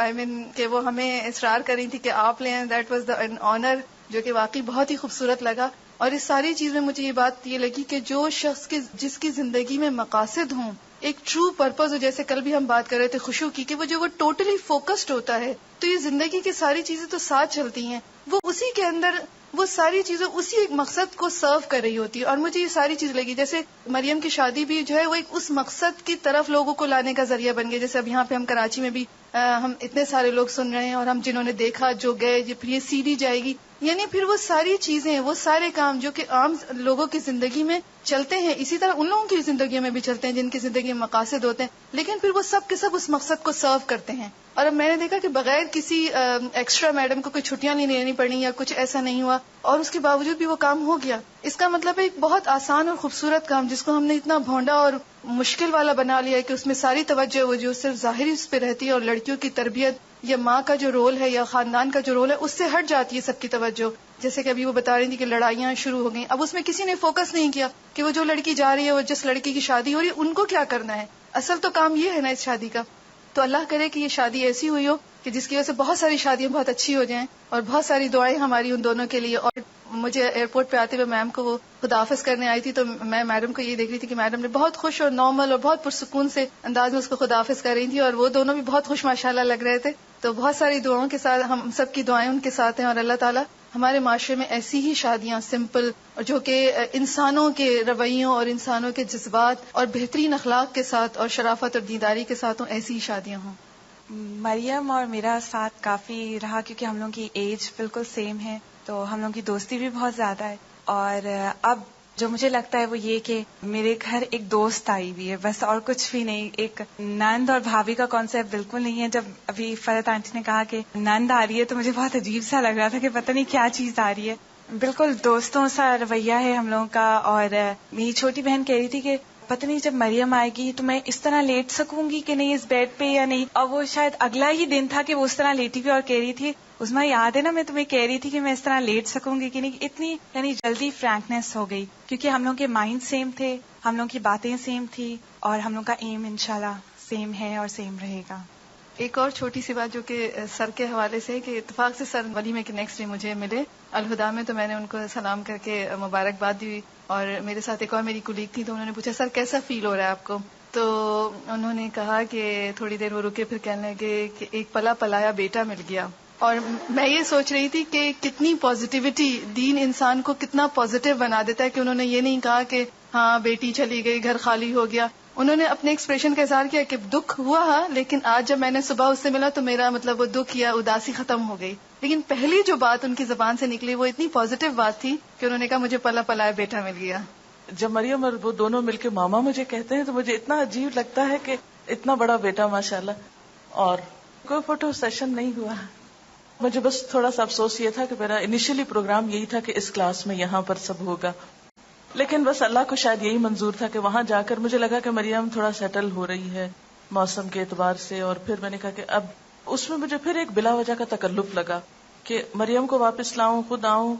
کہ وہ ہمیں اصرار کر رہی تھی کہ آپ لیں، that was the an honour, جو کہ واقعی بہت ہی خوبصورت لگا. اور اس ساری چیز میں مجھے یہ بات یہ لگی کہ جو شخص جس کی زندگی میں مقاصد ہوں، ایک ٹرو پرپز ہو، جیسے کل بھی ہم بات کر رہے تھے خوشو کی، کہ وہ جو وہ ٹوٹلی فوکسڈ ہوتا ہے تو یہ زندگی کی ساری چیزیں تو ساتھ چلتی ہیں، وہ اسی کے اندر وہ ساری چیزیں اسی ایک مقصد کو سرو کر رہی ہوتی ہے. اور مجھے یہ ساری چیز لگی جیسے مریم کی شادی بھی جو ہے وہ ایک اس مقصد کی طرف لوگوں کو لانے کا ذریعہ بن گیا. جیسے اب یہاں پہ ہم کراچی میں بھی ہم اتنے سارے لوگ سن رہے ہیں، اور ہم جنہوں نے دیکھا، جو گئے، پھر یہ CD جائے گی، یعنی پھر وہ ساری چیزیں، وہ سارے کام جو کہ عام لوگوں کی زندگی میں چلتے ہیں، اسی طرح ان لوگوں کی زندگیوں میں بھی چلتے ہیں جن کی زندگی میں مقاصد ہوتے ہیں، لیکن پھر وہ سب کے سب اس مقصد کو سرو کرتے ہیں. اور اب میں نے دیکھا کہ بغیر کسی ایکسٹرا میڈم کو کوئی چھٹیاں نہیں لینی پڑی یا کچھ ایسا نہیں ہوا، اور اس کے باوجود بھی وہ کام ہو گیا. اس کا مطلب ہے ایک بہت آسان اور خوبصورت کام جس کو ہم نے اتنا بھونڈا اور مشکل والا بنا لیا ہے کہ اس میں ساری توجہ وہ جو صرف ظاہری اس پہ رہتی ہے، اور لڑکیوں کی تربیت یا ماں کا جو رول ہے یا خاندان کا جو رول ہے اس سے ہٹ جاتی ہے سب کی توجہ. جیسے کہ ابھی وہ بتا رہی تھی کہ لڑائیاں شروع ہو گئیں. اب اس میں کسی نے فوکس نہیں کیا کہ وہ جو لڑکی جا رہی ہے، وہ جس لڑکی کی شادی ہو رہی ہے، ان کو کیا کرنا ہے. اصل تو کام یہ ہے نا اس شادی کا. تو اللہ کرے کہ یہ شادی ایسی ہوئی ہو کہ جس کی وجہ سے بہت ساری شادیاں بہت اچھی ہو جائیں، اور بہت ساری دعائیں ہماری ان دونوں کے لیے. اور مجھے ایئرپورٹ پہ آتے ہوئے میم کو وہ خداحافظ کرنے آئی تھی، تو میں میڈم کو یہ دیکھ رہی تھی کہ میڈم نے بہت خوش اور نارمل اور بہت پرسکون سے انداز میں اس کو خداحافظ کر رہی تھی، اور وہ دونوں بھی بہت خوش ماشاءاللہ لگ رہے تھے. تو بہت ساری دعاؤں کے ساتھ ہم سب کی دعائیں ان کے ساتھ ہیں، اور اللہ تعالیٰ ہمارے معاشرے میں ایسی ہی شادیاں سمپل اور جو کہ انسانوں کے رویوں اور انسانوں کے جذبات اور بہترین اخلاق کے ساتھ اور شرافت اور دینداری کے ساتھ ہوں، ایسی ہی شادیاں ہوں. مریم اور میرا ساتھ کافی رہا کیونکہ ہم لوگوں کی ایج بالکل سیم ہے، تو ہم لوگوں کی دوستی بھی بہت زیادہ ہے. اور اب جو مجھے لگتا ہے وہ یہ کہ میرے گھر ایک دوست آئی ہوئی ہے، بس اور کچھ بھی نہیں. ایک نند اور بھابھی کا کانسیپٹ بالکل نہیں ہے. جب ابھی فرحت آنٹی نے کہا کہ نند آ رہی ہے تو مجھے بہت عجیب سا لگ رہا تھا کہ پتہ نہیں کیا چیز آ رہی ہے. بالکل دوستوں سا رویہ ہے ہم لوگوں کا. اور میری چھوٹی بہن کہہ رہی تھی کہ پتہ نہیں جب مریم آئے گی تو میں اس طرح لیٹ سکوں گی کہ نہیں اس بیڈ پہ یا نہیں. اور وہ شاید اگلا ہی دن تھا کہ وہ اس طرح لیٹی ہوئی اور کہہ رہی تھی عظمیٰ یاد ہے نا میں تمہیں کہہ رہی تھی کہ میں اس طرح لیٹ سکوں گی کہ نہیں. اتنی یعنی جلدی فرینکنیس ہو گئی کیونکہ ہم لوگ کے مائنڈ سیم تھے، ہم لوگ کی باتیں سیم تھی، اور ہم لوگ کا ایم انشاءاللہ سیم ہے اور سیم رہے گا. ایک اور چھوٹی سی بات جو کہ سر کے حوالے سے کہ اتفاق سے سر ولیمے کے نیکسٹ ڈے مجھے ملے الہدا میں، تو میں نے ان کو سلام کر کے مبارکباد دی. اور میرے ساتھ ایک اور میری کولیگ تھی، تو انہوں نے پوچھا سر کیسا فیل ہو رہا ہے آپ کو. تو انہوں نے کہا کہ تھوڑی دیر وہ رکے، پھر کہنے لگے کہ ایک پلا پلایا بیٹا مل گیا. اور میں یہ سوچ رہی تھی کہ کتنی پازیٹیوٹی، دین انسان کو کتنا پازیٹیو بنا دیتا ہے کہ انہوں نے یہ نہیں کہا کہ ہاں بیٹی چلی گئی گھر خالی ہو گیا. انہوں نے اپنے ایکسپریشن کا اظہار کیا کہ دکھ ہوا، لیکن آج جب میں نے صبح اس سے ملا تو میرا مطلب وہ دکھ یا اداسی ختم ہو گئی. لیکن پہلی جو بات ان کی زبان سے نکلی وہ اتنی پازیٹیو بات تھی کہ انہوں نے کہا مجھے پلا پلایا بیٹا مل گیا. جب مریم اور وہ دونوں مل کے ماما مجھے کہتے ہیں تو مجھے اتنا عجیب لگتا ہے کہ اتنا بڑا بیٹا ماشاءاللہ. اور کوئی فوٹو سیشن نہیں ہوا. مجھے بس تھوڑا سا افسوس یہ تھا کہ میرا انیشلی پروگرام یہی تھا کہ اس کلاس میں یہاں پر سب ہوگا، لیکن بس اللہ کو شاید یہی منظور تھا کہ وہاں جا کر مجھے لگا کہ مریم تھوڑا سیٹل ہو رہی ہے موسم کے اعتبار سے. اور پھر میں نے کہا کہ اب اس میں مجھے پھر ایک بلا وجہ کا تکلف لگا کہ مریم کو واپس لاؤں، خود آؤں.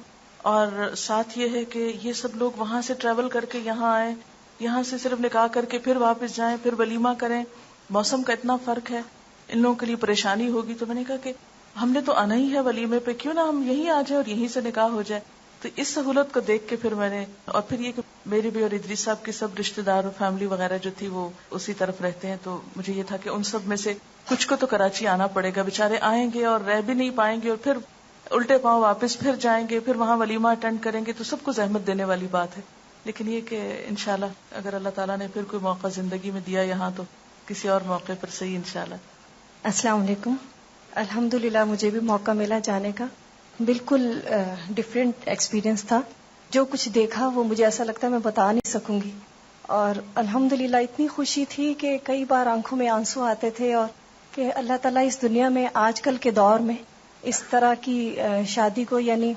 اور ساتھ یہ ہے کہ یہ سب لوگ وہاں سے ٹریول کر کے یہاں آئے، یہاں سے صرف نکاح کر کے پھر واپس جائیں، پھر ولیمہ کریں. موسم کا اتنا فرق ہے، ان لوگوں کے لیے پریشانی ہوگی. تو میں نے کہا کہ ہم نے تو آنا ہی ہے ولیمے پہ، کیوں نہ ہم یہیں آ جائیں اور یہیں سے نکاح ہو جائے. تو اس سہولت کو دیکھ کے پھر میں نے، اور پھر یہ کہ میری بھی اور ادریس صاحب کی سب رشتے دار اور فیملی وغیرہ جو تھی وہ اسی طرف رہتے ہیں، تو مجھے یہ تھا کہ ان سب میں سے کچھ کو تو کراچی آنا پڑے گا. بےچارے آئیں گے اور رہ بھی نہیں پائیں گے اور پھر الٹے پاؤں واپس پھر جائیں گے، پھر وہاں ولیمہ اٹینڈ کریں گے، تو سب کو زحمت دینے والی بات ہے. لیکن یہ کہ انشاءاللہ اگر اللہ تعالیٰ نے پھر کوئی موقع زندگی میں دیا یہاں تو کسی اور موقع پر صحیح انشاءاللہ. السلام علیکم. الحمدللہ مجھے بھی موقع ملا جانے کا. بالکل ڈفرینٹ ایکسپیرینس تھا. جو کچھ دیکھا وہ مجھے ایسا لگتا ہے میں بتا نہیں سکوں گی. اور الحمدللہ اتنی خوشی تھی کہ کئی بار آنکھوں میں آنسو آتے تھے، اور کہ اللہ تعالیٰ اس دنیا میں آج کل کے دور میں اس طرح کی شادی کو، یعنی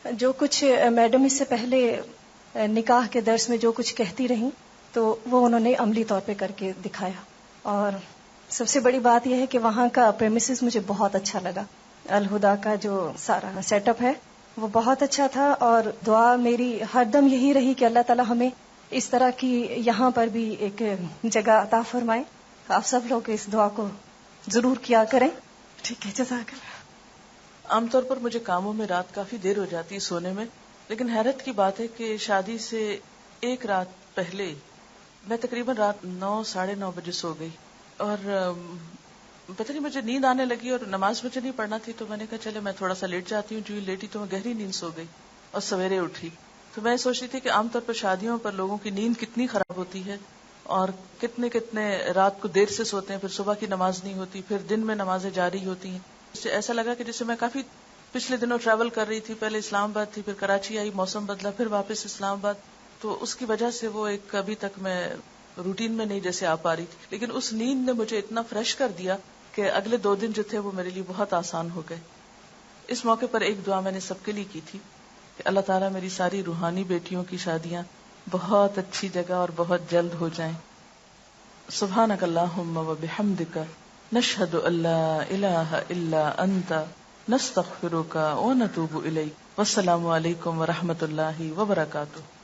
جو کچھ میڈم اس سے پہلے نکاح کے درس میں جو کچھ کہتی رہیں تو وہ انہوں نے عملی طور پہ کر کے دکھایا. اور سب سے بڑی بات یہ ہے کہ وہاں کا پریمیسز مجھے بہت اچھا لگا. الہدا کا جو سارا سیٹ اپ ہے وہ بہت اچھا تھا. اور دعا میری ہر دم یہی رہی کہ اللہ تعالیٰ ہمیں اس طرح کی یہاں پر بھی ایک جگہ عطا فرمائے. آپ سب لوگ اس دعا کو ضرور کیا کریں. ٹھیک ہے، جزاک اللہ. عام طور پر مجھے کاموں میں رات کافی دیر ہو جاتی ہے سونے میں، لیکن حیرت کی بات ہے کہ شادی سے ایک رات پہلے میں تقریباً رات 9-9:30 بجے سو گئی. اور پتہ نہیں مجھے نیند آنے لگی اور نماز مجھے نہیں پڑھنا تھی، تو میں نے کہا چلے میں تھوڑا سا لیٹ جاتی ہوں. جو ہی لیٹی تو میں گہری نیند سو گئی اور سویرے اٹھی. تو میں سوچ رہی تھی کہ عام طور پر شادیوں پر لوگوں کی نیند کتنی خراب ہوتی ہے اور کتنے رات کو دیر سے سوتے ہیں، پھر صبح کی نماز نہیں ہوتی، پھر دن میں نمازیں جاری ہوتی ہیں. اس سے ایسا لگا کہ جیسے میں کافی پچھلے دنوں ٹریول کر رہی تھی، پہلے اسلام آباد تھی، پھر کراچی آئی، موسم بدلا، پھر واپس اسلام آباد. تو اس کی وجہ سے وہ ایک ابھی تک میں روٹین میں نہیں جیسے آ پا رہی تھی. لیکن اس نیند نے مجھے اتنا فریش کر دیا کہ اگلے 2 دن جو تھے وہ میرے لیے بہت آسان ہو گئے. اس موقع پر ایک دعا میں نے سب کے لیے کی تھی کہ اللہ تعالیٰ میری ساری روحانی بیٹیوں کی شادیاں بہت اچھی جگہ اور بہت جلد ہو جائیں. سبحانک اللہم و بحمدک نشہد ان لا الہ الا انت نستغفرک ونتوب الیک. والسلام علیکم ورحمۃ اللہ وبرکاتہ.